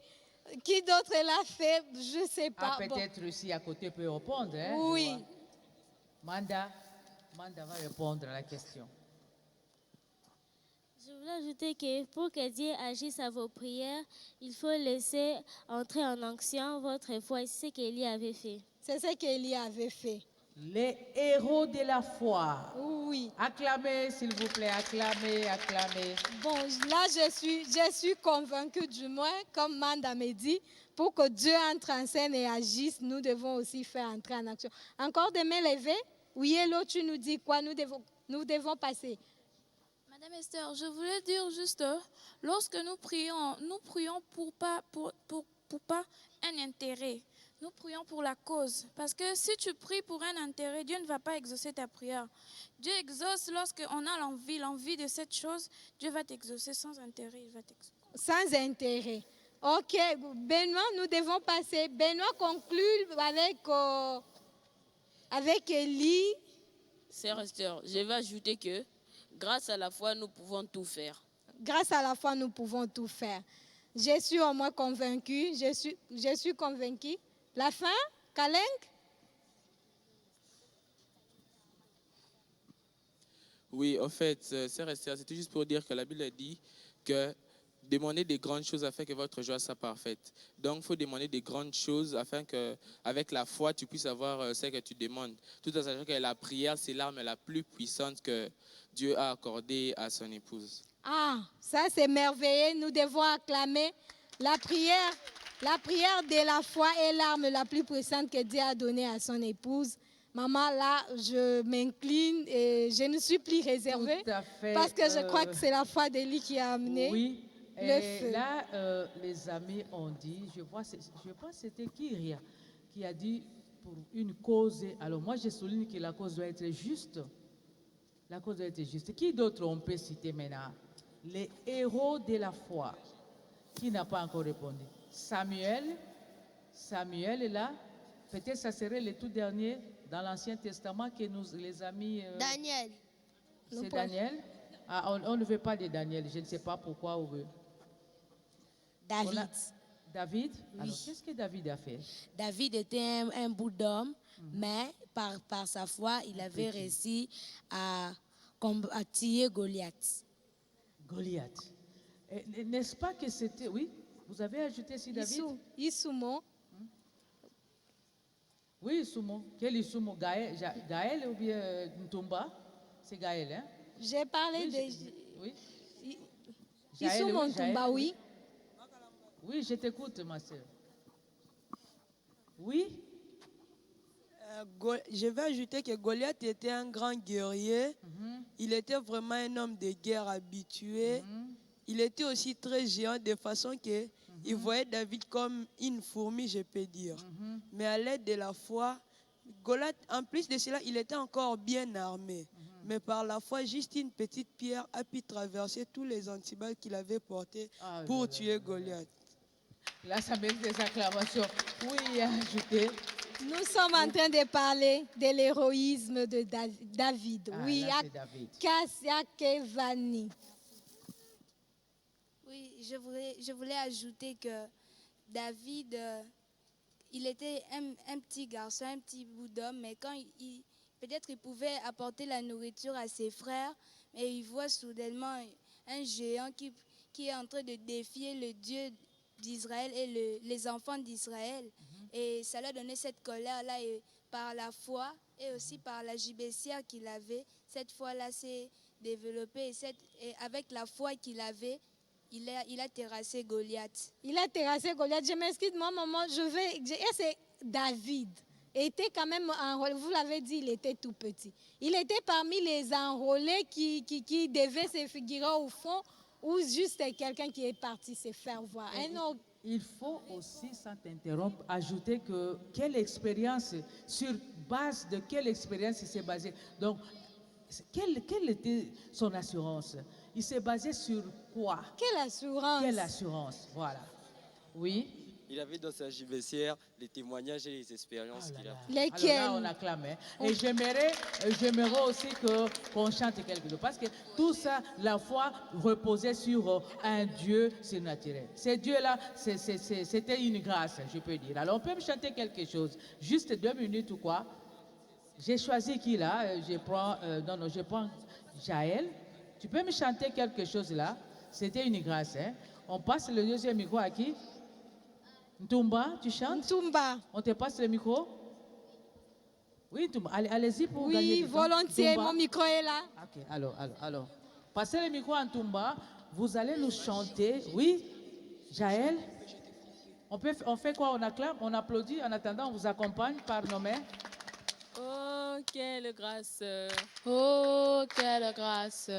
Speaker 3: Qui d'autre l'a fait? Je ne sais pas.
Speaker 1: Peut-être aussi à côté peut répondre. Hein,
Speaker 3: oui.
Speaker 1: Manda va répondre à la question.
Speaker 9: Je voulais ajouter que pour que Dieu agisse à vos prières, il faut laisser entrer en action votre foi. C'est ce qu'Élie avait fait.
Speaker 3: C'est ce qu'Élie avait fait.
Speaker 1: Les héros de la foi.
Speaker 3: Oui.
Speaker 1: Acclamez, s'il vous plaît, acclamez.
Speaker 3: Bon, là, je suis convaincue, du moins, comme Manda me dit, pour que Dieu entre en scène et agisse, nous devons aussi faire entrer en action. Encore des mains levées? Oui, Hello, tu nous dis quoi? Nous devons passer.
Speaker 5: Madame Esther, je voulais dire juste, lorsque nous prions pour pas un intérêt. Nous prions pour la cause. Parce que si tu pries pour un intérêt, Dieu ne va pas exaucer ta prière. Dieu exauce lorsqu'on a l'envie de cette chose. Dieu va t'exaucer sans intérêt. Il va t'exaucer.
Speaker 3: Sans intérêt. Ok, Benoît, nous devons passer. Benoît conclut avec Élie.
Speaker 7: Sœur Esther, je vais ajouter que grâce à la foi, nous pouvons tout faire.
Speaker 3: Grâce à la foi, nous pouvons tout faire. Je suis au moins convaincue. Je suis convaincue. La fin, Kaleng?
Speaker 8: Oui, en fait, sœur Esther, c'était juste pour dire que la Bible dit que demandez des grandes choses afin que votre joie soit parfaite. Donc, il faut demander des grandes choses afin qu'avec la foi, tu puisses avoir ce que tu demandes. Tout en sachant que la prière, c'est l'arme la plus puissante que Dieu a accordée à son épouse.
Speaker 3: Ah, ça c'est merveilleux. Nous devons acclamer la prière. La prière de la foi est l'arme la plus puissante que Dieu a donnée à son épouse. Maman, là, je m'incline et je ne suis plus réservée.
Speaker 1: Tout à fait,
Speaker 3: parce que je crois que c'est la foi d'Élie qui a amené le feu.
Speaker 1: Là, les amis ont dit, je pense que c'était Kyria qui a dit, pour une cause. Alors moi, je souligne que la cause doit être juste. La cause doit être juste. Qui d'autre on peut citer maintenant? Les héros de la foi. Qui n'a pas encore répondu? Samuel est là. Peut-être ça serait le tout dernier dans l'Ancien Testament que nous, les amis...
Speaker 15: Daniel.
Speaker 1: C'est Daniel? Ah, on ne veut pas de Daniel. Je ne sais pas pourquoi on veut.
Speaker 4: David.
Speaker 1: David?
Speaker 4: Oui.
Speaker 1: Alors, qu'est-ce que David a fait?
Speaker 4: David était un bout d'homme, mais par sa foi, il avait réussi à tuer Goliath.
Speaker 1: Goliath. N'est-ce pas que c'était... Oui, vous avez ajouté ici David?
Speaker 3: Isumo.
Speaker 1: Oui, Isumo. Quel Isumo? Gaël ou bien Ntumba? C'est Gaël, hein?
Speaker 3: J'ai parlé
Speaker 1: Oui.
Speaker 3: Isumo Ntumba, oui.
Speaker 1: Oui, je t'écoute, ma soeur. Oui?
Speaker 13: Je vais ajouter que Goliath était un grand guerrier. Il était vraiment un homme de guerre habitué. Il était aussi très géant de façon que il voyait David comme une fourmi, je peux dire. Mais à l'aide de la foi, Goliath, en plus de cela, il était encore bien armé. Mais par la foi, juste une petite pierre a pu traverser tous les antiballes qu'il avait portés pour tuer Goliath.
Speaker 1: Là, ça mérite des acclamations. Oui, ajouté.
Speaker 3: Nous sommes en train de parler de l'héroïsme de David.
Speaker 1: Ah,
Speaker 3: oui,
Speaker 1: là, c'est David.
Speaker 3: Kassia Kevani.
Speaker 5: Oui, je voulais ajouter que David, il était un petit garçon, un petit bout d'homme, mais quand peut-être il pouvait apporter la nourriture à ses frères, mais il voit soudainement un géant qui est en train de défier le Dieu d'Israël et les enfants d'Israël. Et ça lui a donné cette colère-là, et par la foi et aussi par la gibecière qu'il avait, cette foi-là s'est développée, et avec la foi qu'il avait, il a terrassé Goliath.
Speaker 3: Il a terrassé Goliath. Je m'excuse, moi, maman, c'est David. Était quand même enrôlé. Vous l'avez dit, il était tout petit. Il était parmi les enrôlés qui devaient se figurer au fond, ou juste quelqu'un qui est parti se faire voir.
Speaker 1: Il faut aussi, sans t'interrompre, ajouter que quelle expérience, sur base de quelle expérience il s'est basé. Donc, quelle était son assurance? Il s'est basé sur quoi?
Speaker 3: Quelle assurance?
Speaker 1: Quelle assurance, voilà. Oui.
Speaker 2: Il avait dans sa gibecière les témoignages et les expériences qu'il a.
Speaker 3: Lesquels?
Speaker 1: Alors là, on acclame. Et j'aimerais aussi qu'on chante quelque chose. Parce que tout ça, la foi reposait sur un Dieu surnaturel. Ce Dieu-là, c'était une grâce, je peux dire. Alors, on peut me chanter quelque chose. Juste 2 minutes ou quoi? J'ai choisi qui là? Je prends Jaël. Tu peux me chanter quelque chose là? C'était une grâce. Hein? On passe le deuxième micro à qui? Ntumba, tu chantes?
Speaker 3: Ntumba.
Speaker 1: On te passe le micro? Oui, Ntumba. Allez-y pour gagner du temps.
Speaker 3: Oui, volontiers,
Speaker 1: Ntumba.
Speaker 3: mon micro est là.
Speaker 1: Ok, alors. Passez le micro à Ntumba. Vous allez nous chanter. Oui, Jaël? On fait quoi? On acclame? On applaudit? En attendant, on vous accompagne par nos mains.
Speaker 7: Oh, quelle grâce, oh, quelle grâce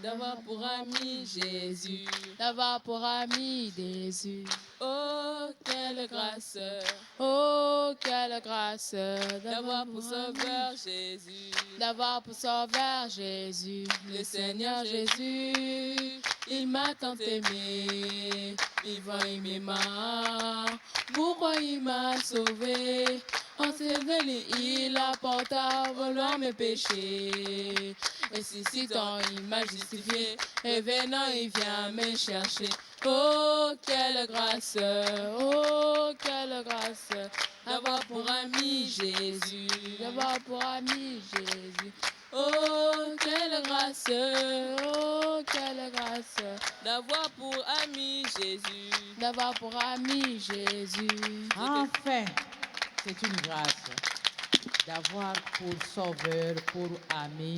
Speaker 7: d'avoir pour ami Jésus, d'avoir pour ami Jésus. Oh, quelle grâce, oh, quelle grâce d'avoir pour sauveur Jésus, d'avoir pour sauveur Jésus, le Seigneur Jésus. Il m'a tant aimé, il m'a, pourquoi il m'a sauvé? En s'éveillé, il apporte à vouloir mes péchés. Et si tant il m'a justifié, et venant il vient me chercher. Oh, quelle grâce, d'avoir pour ami Jésus, d'avoir pour ami Jésus. Oh, quelle grâce, d'avoir pour ami Jésus, d'avoir pour ami Jésus.
Speaker 1: Enfin, c'est une grâce d'avoir pour sauveur, pour ami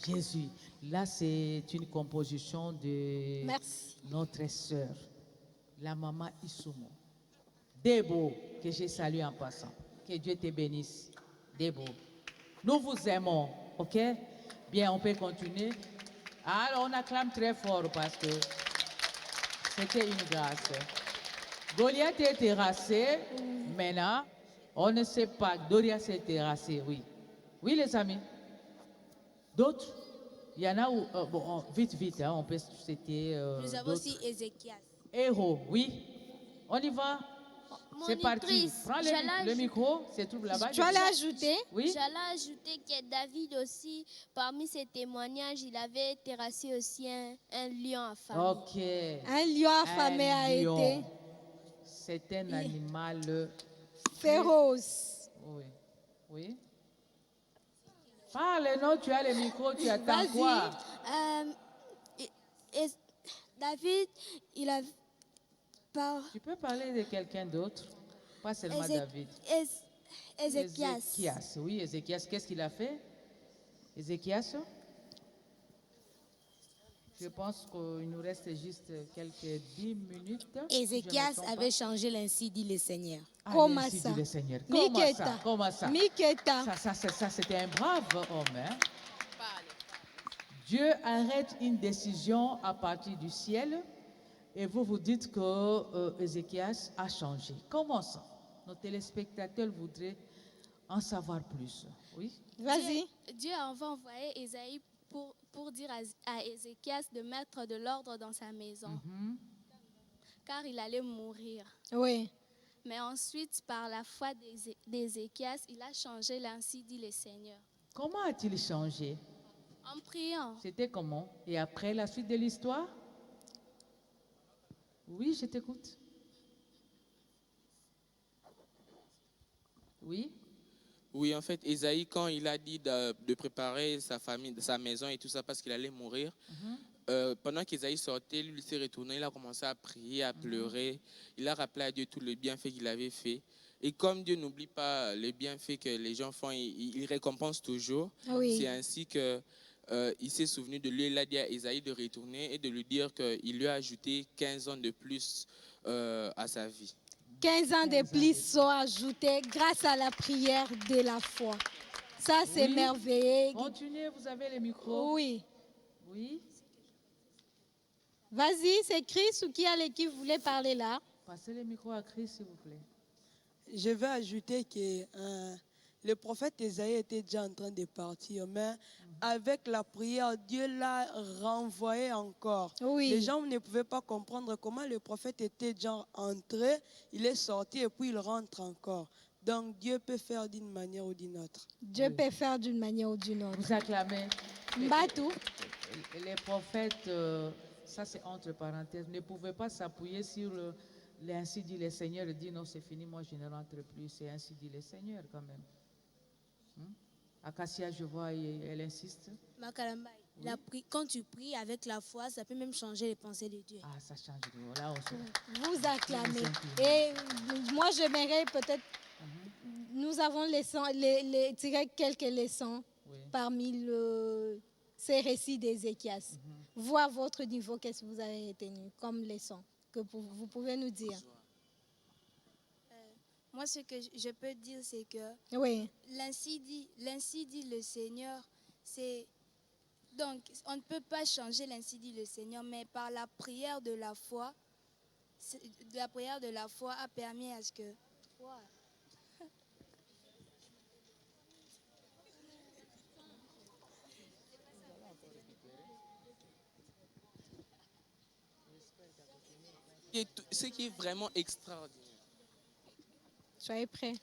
Speaker 1: Jésus. Là, c'est une composition de notre sœur, la maman Isumo. Debo, que j'ai salué en passant. Que Dieu te bénisse. Debo. Nous vous aimons, ok? Bien, on peut continuer. Alors, on acclame très fort parce que c'était une grâce. Goliath est terrassé. Maintenant, On ne sait pas. Doria s'est terrassée, oui. Oui, les amis. D'autres? Il y en a où... vite, hein, on peut citer...
Speaker 4: Nous avons aussi Ézéchias.
Speaker 1: Héros, oui. On y va. C'est parti.
Speaker 15: Monitrice,
Speaker 1: Prends le micro, c'est tout là-bas.
Speaker 3: Tu allais ajouter?
Speaker 1: Oui.
Speaker 15: J'allais ajouter que David aussi, parmi ses témoignages, il avait terrassé aussi un lion affamé.
Speaker 1: Ok.
Speaker 3: Un lion affamé a été.
Speaker 1: C'est un animal
Speaker 3: féroce.
Speaker 1: Oui. Oui. Parle, non, tu as le micro, tu attends quoi?
Speaker 11: David, il a...
Speaker 1: Tu peux parler de quelqu'un d'autre, pas seulement David.
Speaker 11: Ézéchias.
Speaker 1: Ézéchias, oui, Ézéchias. Qu'est-ce qu'il a fait? Ézéchias? Je pense qu'il nous reste juste quelques 10 minutes.
Speaker 4: Ézéchias avait changé l'ainsi dit le Seigneur.
Speaker 3: Comment ça?
Speaker 1: Le Seigneur.
Speaker 3: Comment ça?
Speaker 1: Ça, c'était un brave homme. Hein? Dieu arrête une décision à partir du ciel et vous vous dites que Ézéchias a changé. Comment ça? Nos téléspectateurs voudraient en savoir plus. Oui?
Speaker 3: Vas-y.
Speaker 5: Dieu a envoyé Ésaïe pour dire à Ézéchias de mettre de l'ordre dans sa maison, car il allait mourir.
Speaker 3: Oui.
Speaker 5: Mais ensuite, par la foi d'Ézéchias, il a changé l'ainsi dit le Seigneur.
Speaker 1: Comment a-t-il changé?
Speaker 5: En priant.
Speaker 1: C'était comment? Et après, la suite de l'histoire? Oui, je t'écoute. Oui?
Speaker 8: Oui, en fait, Ésaïe, quand il a dit de préparer sa famille, sa maison et tout ça parce qu'il allait mourir, pendant qu'Ésaïe sortait, lui, il s'est retourné, il a commencé à prier, à pleurer. Il a rappelé à Dieu tout le bienfait qu'il avait fait. Et comme Dieu n'oublie pas les bienfaits que les gens font, il récompense toujours.
Speaker 3: Oui.
Speaker 8: C'est ainsi que il s'est souvenu de lui. Il a dit à Ésaïe de retourner et de lui dire qu'il lui a ajouté 15 ans de plus à sa vie.
Speaker 3: 15 ans de plus sont ajoutés grâce à la prière de la foi. Ça, c'est merveilleux.
Speaker 1: Continuez, vous avez le micro.
Speaker 3: Oui.
Speaker 1: Oui.
Speaker 3: Vas-y, c'est Chris ou qui voulait parler là?
Speaker 1: Passez le micro à Chris, s'il vous plaît.
Speaker 13: Je vais ajouter que le prophète Ésaïe était déjà en train de partir, mais avec la prière, Dieu l'a renvoyé encore.
Speaker 3: Oui.
Speaker 13: Les gens ne pouvaient pas comprendre comment le prophète était déjà entré, il est sorti et puis il rentre encore. Donc Dieu peut faire d'une manière ou d'une autre.
Speaker 3: Dieu peut faire d'une manière ou d'une autre.
Speaker 1: Vous acclamez.
Speaker 3: Mbatou.
Speaker 1: Les prophètes, ça c'est entre parenthèses, ne pouvaient pas s'appuyer sur l'ainsi dit le Seigneur et dire non, c'est fini, moi je ne rentre plus. C'est ainsi dit le Seigneur quand même. Acacia, je vois, elle insiste.
Speaker 4: Quand tu pries avec la foi, ça peut même changer les pensées de Dieu.
Speaker 1: Ah, ça change. Là,
Speaker 3: vous acclamez. Et moi, j'aimerais peut-être... Nous avons tiré quelques leçons parmi ces récits d'Ézéchias. Vous, à votre niveau, qu'est-ce que vous avez retenu comme leçon que vous pouvez nous dire?
Speaker 5: Moi, ce que je peux dire, c'est que l'ainsi dit le Seigneur, c'est... Donc, on ne peut pas changer l'ainsi dit le Seigneur, mais par la prière de la foi a permis à ce que...
Speaker 8: Ce qui est vraiment extraordinaire.
Speaker 3: Soyez prêts.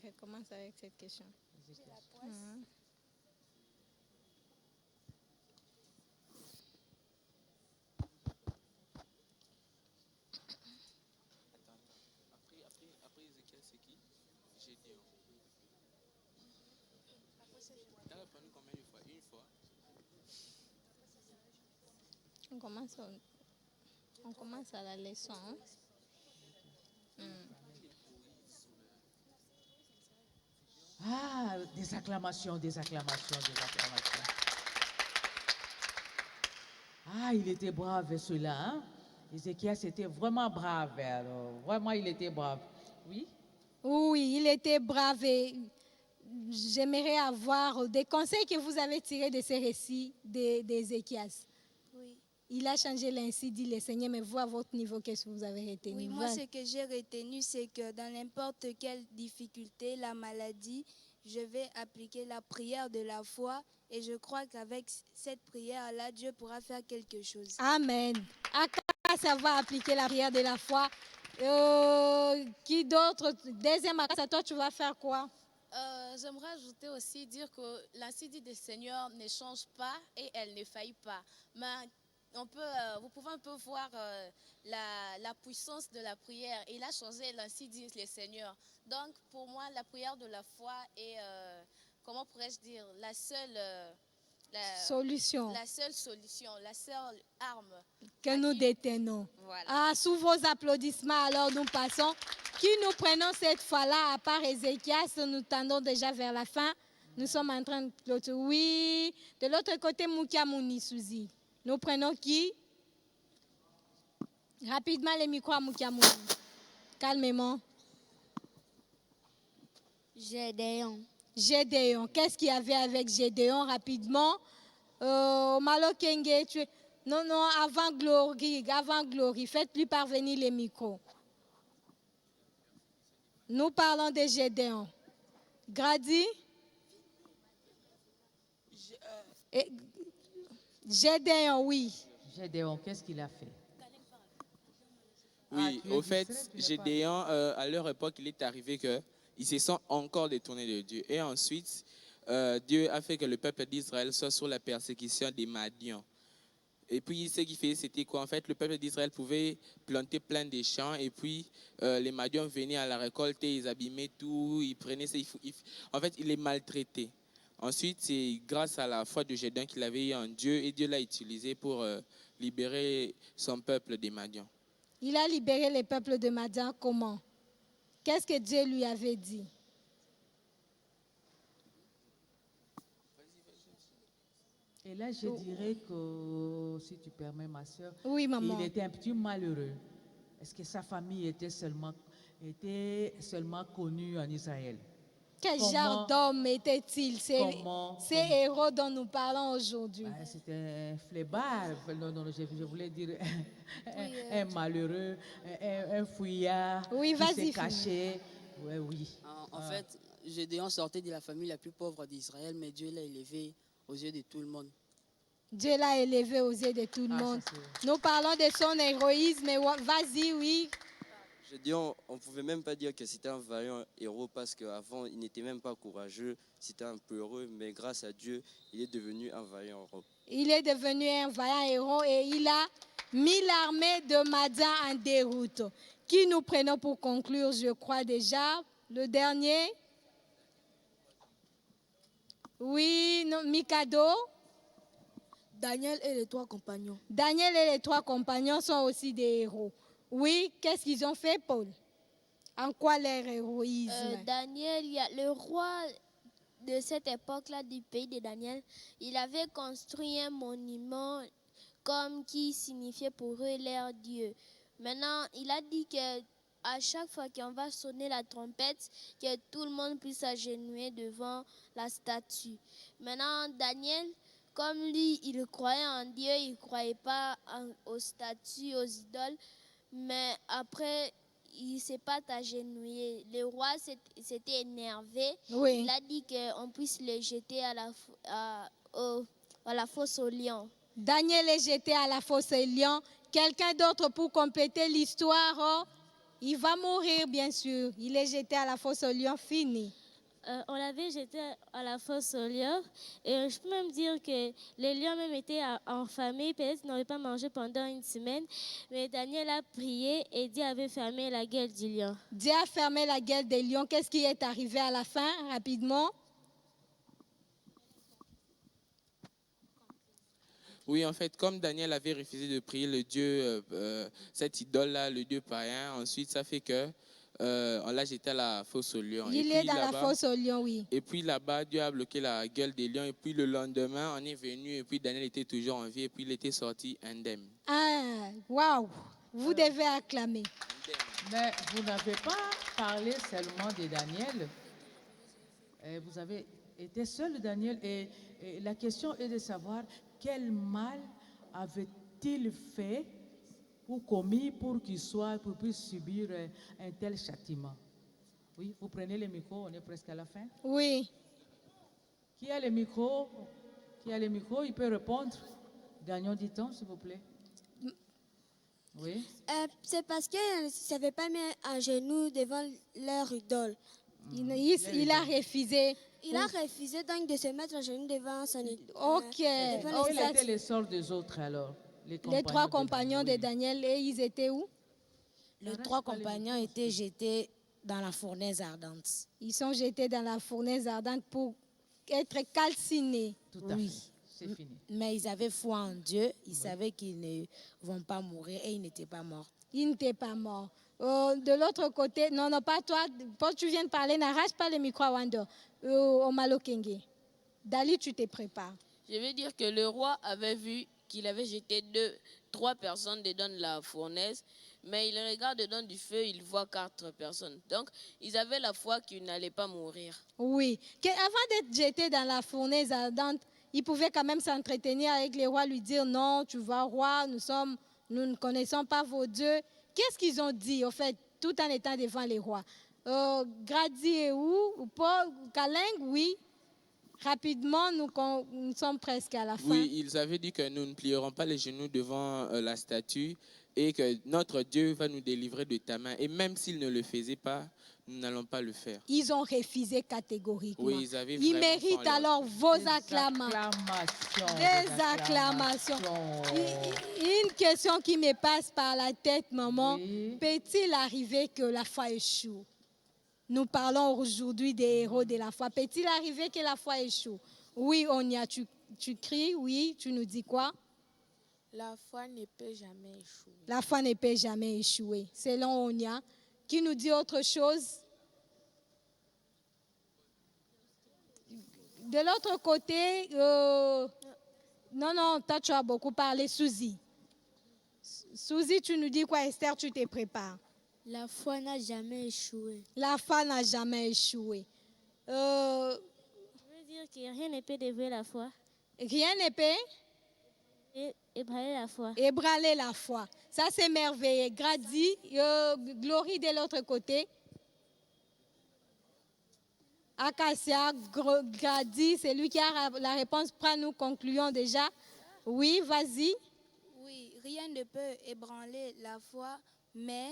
Speaker 3: Je commence avec cette question.
Speaker 8: Après Ézéchiel, c'est qui? Gédéon. Tu as répondu combien de fois? Une fois?
Speaker 3: On commence à la leçon.
Speaker 1: Ah, des acclamations. Ah, il était brave celui-là. Hein? Ézéchias était vraiment brave. Alors. Vraiment, il était brave. Oui?
Speaker 3: Oui, il était brave. Et j'aimerais avoir des conseils que vous avez tirés de ces récits d'Ézéchias.
Speaker 5: Oui.
Speaker 3: Il a changé l'ainsi dit le Seigneur, mais vous, à votre niveau, qu'est-ce que vous avez retenu?
Speaker 5: Oui, moi, ce que j'ai retenu, c'est que dans n'importe quelle difficulté, la maladie, je vais appliquer la prière de la foi et je crois qu'avec cette prière-là, Dieu pourra faire quelque chose.
Speaker 3: Amen. Ça va appliquer la prière de la foi. Qui d'autre? Deuxième, à toi, tu vas faire quoi?
Speaker 10: J'aimerais ajouter aussi dire que l'ainsi dit du Seigneur ne change pas et elle ne faillit pas. Mais vous pouvez un peu voir la puissance de la prière. Il a changé l'ainsi dit le Seigneur. Donc pour moi, la prière de la foi est, comment pourrais-je dire, la seule solution, la seule arme
Speaker 3: que nous détenons.
Speaker 10: Voilà.
Speaker 3: Sous vos applaudissements, alors nous passons. Qui nous prenons cette fois-là, à part Ézéchias, nous tendons déjà vers la fin. Nous sommes en train de clôturer. Oui, de l'autre côté, Moukia Mouni-Souzi. Nous prenons qui? Rapidement, les micros à Moukia Mouni. Calmement.
Speaker 11: Gédéon.
Speaker 3: Gédéon. Qu'est-ce qu'il y avait avec Gédéon rapidement? Malo Kenge, non, avant Glory, faites-lui parvenir les micros. Nous parlons de Gédéon. Grady? Gédéon, oui.
Speaker 1: Gédéon, qu'est-ce qu'il a fait?
Speaker 8: Oui, au fait, Gédéon, à leur époque, il est arrivé qu'ils se sont encore détournés de Dieu. Et ensuite, Dieu a fait que le peuple d'Israël soit sous la persécution des Madians. Et puis, ce qu'il fait, c'était quoi? En fait, le peuple d'Israël pouvait planter plein de champs et puis les Madians venaient à la récolte et ils abîmaient tout, ils prenaient ça, en fait, ils les maltraitaient. Ensuite, c'est grâce à la foi de Gédéon qu'il avait eu en Dieu et Dieu l'a utilisé pour libérer son peuple des Madians.
Speaker 3: Il a libéré les peuples de Madian comment? Qu'est-ce que Dieu lui avait dit?
Speaker 1: Et là, je dirais que, si tu permets, ma soeur,
Speaker 3: oui, maman.
Speaker 1: Il était un petit malheureux. Est-ce que sa famille était seulement connue en Israël?
Speaker 3: Quel genre d'homme était-il? Ces héros dont nous parlons aujourd'hui.
Speaker 1: C'était un flébard. Non, je voulais dire un malheureux, un fouillard qui s'est caché. Oui.
Speaker 6: En fait, Gédéon sortait de la famille la plus pauvre d'Israël, mais Dieu l'a élevé aux yeux de tout le monde.
Speaker 3: Dieu l'a élevé aux yeux de tout le monde. Nous parlons de son héroïsme. Vas-y, oui.
Speaker 2: Gédéon, on ne pouvait même pas dire que c'était un vaillant héros parce qu'avant, il n'était même pas courageux, c'était un peu heureux, mais grâce à Dieu, il est devenu un vaillant héros.
Speaker 3: Il est devenu un vaillant héros et il a mis l'armée de Madian en déroute. Qui nous prenons pour conclure, je crois déjà, le dernier? Oui, Mikado.
Speaker 12: Daniel et les 3 compagnons.
Speaker 3: Daniel et les 3 compagnons sont aussi des héros. Oui, qu'est-ce qu'ils ont fait, Paul? En quoi leur héroïsme?
Speaker 15: Daniel, le roi de cette époque-là du pays de Daniel, il avait construit un monument comme qui signifiait pour eux leur Dieu. Maintenant, il a dit que à chaque fois qu'on va sonner la trompette, que tout le monde puisse s'agenouiller devant la statue. Maintenant, Daniel, comme lui, il croyait en Dieu, il ne croyait pas aux statues, aux idoles, mais après, il ne s'est pas agenouillé. Le roi s'était énervé.
Speaker 3: Oui.
Speaker 15: Il a dit qu'on puisse le jeter à la fosse aux lions.
Speaker 3: Daniel est jeté à la fosse aux lions. Quelqu'un d'autre pour compléter l'histoire? Il va mourir, bien sûr. Il est jeté à la fosse aux lions, fini.
Speaker 9: On l'avait jeté à la fosse aux lions. Et je peux même dire que les lions même étaient affamés. Peut-être qu'ils n'avaient pas mangé pendant une semaine. Mais Daniel a prié et Dieu avait fermé la gueule du lion.
Speaker 3: Dieu a fermé la gueule des lions. Qu'est-ce qui est arrivé à la fin, rapidement?
Speaker 8: Oui, en fait, comme Daniel avait refusé de prier le Dieu, cette idole-là, le Dieu païen, ensuite ça fait que on l'a jeté à la fosse aux lions.
Speaker 3: Il est dans la fosse aux lions, oui.
Speaker 8: Et puis là-bas, Dieu a bloqué la gueule des lions. Et puis le lendemain, on est venu et puis Daniel était toujours en vie et puis il était sorti indemne.
Speaker 3: Ah, waouh! Vous devez acclamer.
Speaker 1: Mais vous n'avez pas parlé seulement de Daniel. Vous avez été seul, Daniel. Et la question est de savoir quel mal a-t-il fait ou commis pour pour puisse subir un tel châtiment? Oui, vous prenez le micro, on est presque à la fin.
Speaker 3: Oui.
Speaker 1: Qui a le micro? Qui a le micro? Il peut répondre. Gagnons du temps, s'il vous plaît. Oui.
Speaker 11: C'est parce qu'ils ne savaient pas mettre à genoux devant leur idole.
Speaker 3: Il a refusé.
Speaker 11: Il a refusé donc de se mettre à genoux devant son idole.
Speaker 3: Ok.
Speaker 1: Quel était le sort des autres alors?
Speaker 3: Les 3 compagnons de Daniel, et ils étaient où?
Speaker 4: Les 3 compagnons étaient jetés dans la fournaise ardente.
Speaker 3: Ils sont jetés dans la fournaise ardente pour être calcinés.
Speaker 1: Tout à fait. C'est fini.
Speaker 4: Mais ils avaient foi en Dieu. Ils savaient qu'ils ne vont pas mourir et ils n'étaient pas morts.
Speaker 3: Ils n'étaient pas morts. De l'autre côté, non, pas toi. Tu viens de parler, n'arrache pas le micro à Wando. Au Malokenge. Dali, tu te prépares.
Speaker 7: Je veux dire que le roi avait vu qu'il avait jeté 3 personnes dedans de la fournaise, mais il regarde dedans du feu, il voit 4 personnes. Donc, ils avaient la foi qu'ils n'allaient pas mourir.
Speaker 3: Oui. Avant d'être jetés dans la fournaise ardente, ils pouvaient quand même s'entretenir avec les rois, lui dire non, tu vois, roi, nous ne connaissons pas vos dieux. Qu'est-ce qu'ils ont dit, au fait, tout en étant devant les rois? Gradi et où? Paul, Kaleng, oui. Rapidement, nous sommes presque à la fin.
Speaker 8: Oui, ils avaient dit que nous ne plierons pas les genoux devant la statue et que notre Dieu va nous délivrer de ta main. Et même s'ils ne le faisaient pas, nous n'allons pas le faire.
Speaker 3: Ils ont refusé catégoriquement.
Speaker 8: Oui,
Speaker 3: ils méritent alors vos acclamations. Des acclamations. Une question qui me passe par la tête, maman. Oui. Peut-il arriver que la foi échoue? Nous parlons aujourd'hui des héros de la foi. Peut-il arriver que la foi échoue? Oui, Onia, tu cries, oui, tu nous dis quoi?
Speaker 4: La foi ne peut jamais échouer.
Speaker 3: La foi ne peut jamais échouer. Selon Onia, qui nous dit autre chose? De l'autre côté, non, toi tu as beaucoup parlé, Suzy. Suzy, tu nous dis quoi, Esther, tu te prépares?
Speaker 15: La foi n'a jamais échoué.
Speaker 3: La foi n'a jamais échoué.
Speaker 9: Je veux dire que rien ne peut dévier la foi.
Speaker 3: Rien ne peut
Speaker 9: ébranler la foi.
Speaker 3: Ébranler la foi. Ça, c'est merveilleux. Grady, Glory de l'autre côté. Acacia, Grady, c'est lui qui a la réponse. Prends-nous, concluons déjà. Oui, vas-y.
Speaker 5: Oui, rien ne peut ébranler la foi, mais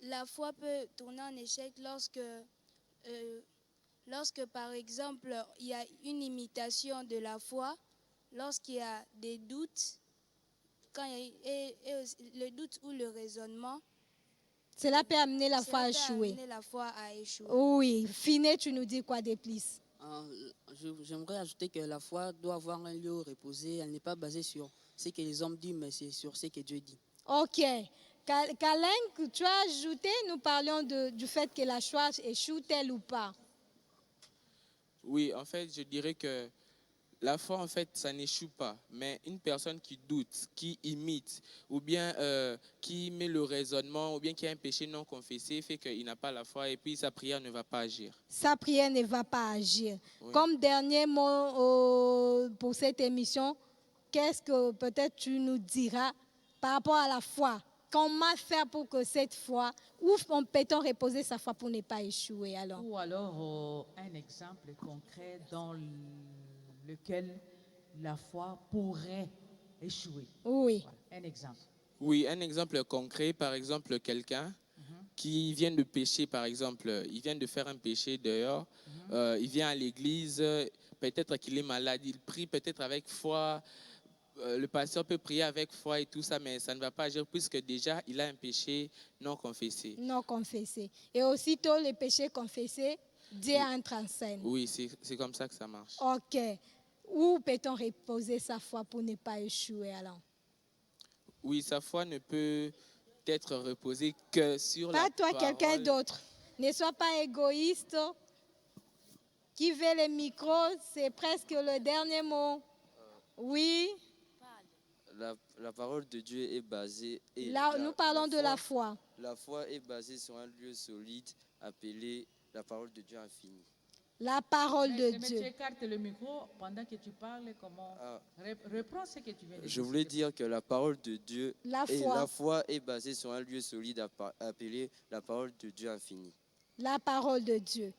Speaker 5: la foi peut tourner en échec lorsque, par exemple, il y a une imitation de la foi, lorsqu'il y a des doutes, et le doute ou le raisonnement.
Speaker 3: Cela peut amener la foi à échouer. Oui, Finet, tu nous dis quoi de plus?
Speaker 6: J'aimerais ajouter que la foi doit avoir un lieu reposé. Elle n'est pas basée sur ce que les hommes disent, mais c'est sur ce que Dieu dit.
Speaker 3: Ok. Kaleng, tu as ajouté, nous parlions du fait que la foi échoue-t-elle ou pas?
Speaker 8: Oui, en fait, je dirais que la foi, en fait, ça n'échoue pas. Mais une personne qui doute, qui imite, ou bien qui met le raisonnement, ou bien qui a un péché non confessé, fait qu'il n'a pas la foi et puis sa prière ne va pas agir.
Speaker 3: Sa prière ne va pas agir. Oui. Comme dernier mot pour cette émission, qu'est-ce que peut-être tu nous diras par rapport à la foi? Comment faire pour que cette foi, où peut-on reposer sa foi pour ne pas échouer alors?
Speaker 1: Ou alors un exemple concret dans lequel la foi pourrait échouer.
Speaker 3: Oui.
Speaker 1: Voilà, un exemple.
Speaker 8: Oui, un exemple concret, par exemple, quelqu'un qui vient de pécher, par exemple, il vient de faire un péché dehors, il vient à l'église, peut-être qu'il est malade, il prie peut-être avec foi, le pasteur peut prier avec foi et tout ça, mais ça ne va pas agir puisque déjà il a un péché non confessé.
Speaker 3: Non confessé. Et aussitôt le péché confessé, Dieu entre en scène.
Speaker 8: Oui, c'est comme ça que ça marche.
Speaker 3: Ok. Où peut-on reposer sa foi pour ne pas échouer alors?
Speaker 8: Oui, sa foi ne peut être reposée que sur la parole.
Speaker 3: Pas toi, quelqu'un d'autre. Ne sois pas égoïste. Qui veut le micro, c'est presque le dernier mot. Oui.
Speaker 2: La parole de Dieu est basée...
Speaker 3: Là, nous parlons de la foi.
Speaker 2: La foi est basée sur un lieu solide appelé la parole de Dieu infinie.
Speaker 3: La parole de
Speaker 1: Mais
Speaker 3: Dieu.
Speaker 1: tu écartes le micro pendant que tu parles. Comment reprends ce que tu viens de dire.
Speaker 2: Je voulais dire que la parole de Dieu
Speaker 3: La
Speaker 2: et
Speaker 3: foi.
Speaker 2: la foi est basée sur un lieu solide appelé la parole de Dieu infini.
Speaker 3: La parole de Dieu.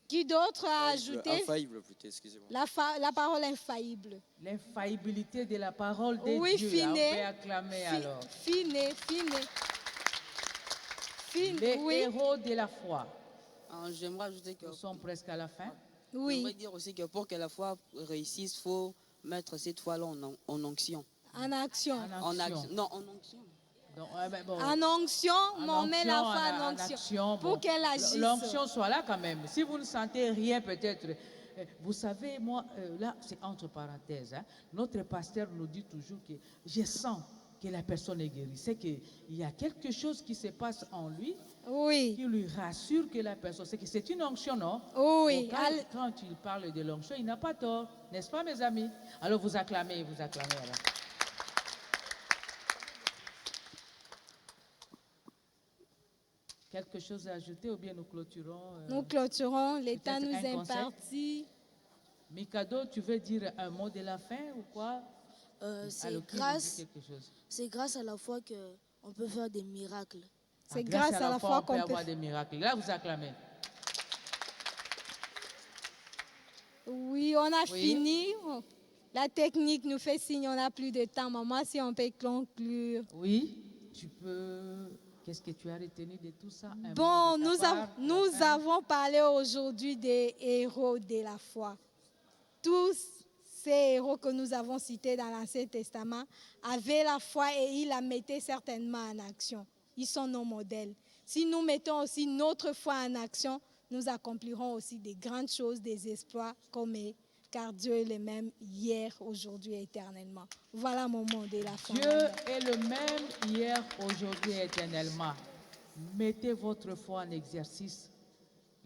Speaker 3: Qui d'autre a ajouté?
Speaker 2: Infaillible plutôt, excusez-moi.
Speaker 3: La parole infaillible.
Speaker 1: L'infaillibilité de la parole de
Speaker 3: Oui,
Speaker 1: Dieu.
Speaker 3: Finé.
Speaker 1: On peut acclamer alors.
Speaker 3: Finé.
Speaker 1: Les
Speaker 3: Oui.
Speaker 1: héros de la foi.
Speaker 6: J'aimerais ajouter que...
Speaker 1: Nous sommes presque à la fin.
Speaker 3: Oui.
Speaker 6: J'aimerais dire aussi que pour que la foi réussisse, il faut mettre cette foi-là en onction.
Speaker 3: En action.
Speaker 6: En action. Non, en onction.
Speaker 1: Donc,
Speaker 3: en onction, on met la foi en onction pour qu'elle agisse.
Speaker 1: L'onction soit là quand même. Si vous ne sentez rien peut-être, vous savez, moi, là, c'est entre parenthèses. Hein, notre pasteur nous dit toujours que je sens que la personne est guérie. C'est qu'il y a quelque chose qui se passe en lui qui lui rassure que la personne... C'est une onction, non?
Speaker 3: Oui.
Speaker 1: Quand il parle de l'onction, il n'a pas tort. N'est-ce pas, mes amis? Alors, vous acclamez. Alors. Quelque chose à ajouter ou bien nous clôturons?
Speaker 3: Nous clôturons, le temps nous est imparti.
Speaker 1: Mikado, tu veux dire un mot de la fin ou quoi?
Speaker 14: C'est grâce à la foi qu'on peut faire des miracles.
Speaker 3: C'est grâce à la foi qu'on peut
Speaker 1: avoir des miracles. Là, vous acclamez.
Speaker 3: Oui, on a fini. La technique nous fait signe, on n'a plus de temps. Maman, si on peut conclure.
Speaker 1: Oui, tu peux... Qu'est-ce que tu as retenu de tout ça?
Speaker 3: Bon, nous avons parlé aujourd'hui des héros de la foi. Tous ces héros que nous avons cités dans l'Ancien Testament avaient la foi et ils la mettaient certainement en action. Ils sont nos modèles. Si nous mettons aussi notre foi en action, nous accomplirons aussi des grandes choses, des exploits comme eux, car Dieu est le même hier, aujourd'hui et éternellement. Voilà mon mot de la fin.
Speaker 1: Dieu est le même hier, aujourd'hui et éternellement. Mettez votre foi en exercice.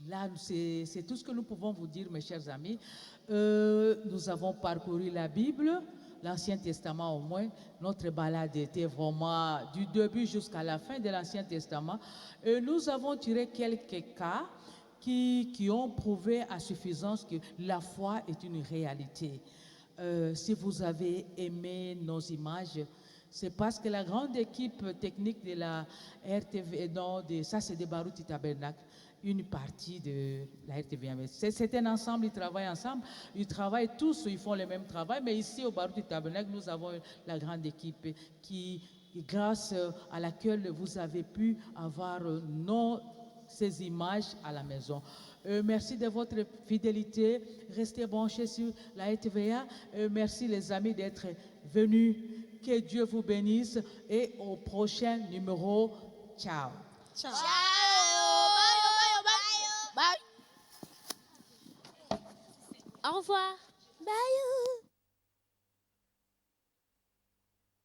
Speaker 1: Là, c'est tout ce que nous pouvons vous dire, mes chers amis. Nous avons parcouru la Bible, l'Ancien Testament au moins. Notre balade était vraiment du début jusqu'à la fin de l'Ancien Testament. Et nous avons tiré quelques cas qui ont prouvé à suffisance que la foi est une réalité. Si vous avez aimé nos images, c'est parce que la grande équipe technique de la RTV, ça c'est de Baruti Tabernacle, une partie de la RTV. C'est un ensemble, ils travaillent ensemble, ils travaillent tous, ils font le même travail, mais ici au Baruti Tabernacle, nous avons la grande équipe grâce à laquelle vous avez pu avoir ces images à la maison. Merci de votre fidélité. Restez branchés sur la RTVA. Merci les amis d'être venus. Que Dieu vous bénisse et au prochain numéro. Ciao.
Speaker 3: Ciao.
Speaker 9: Au revoir.
Speaker 11: Bye.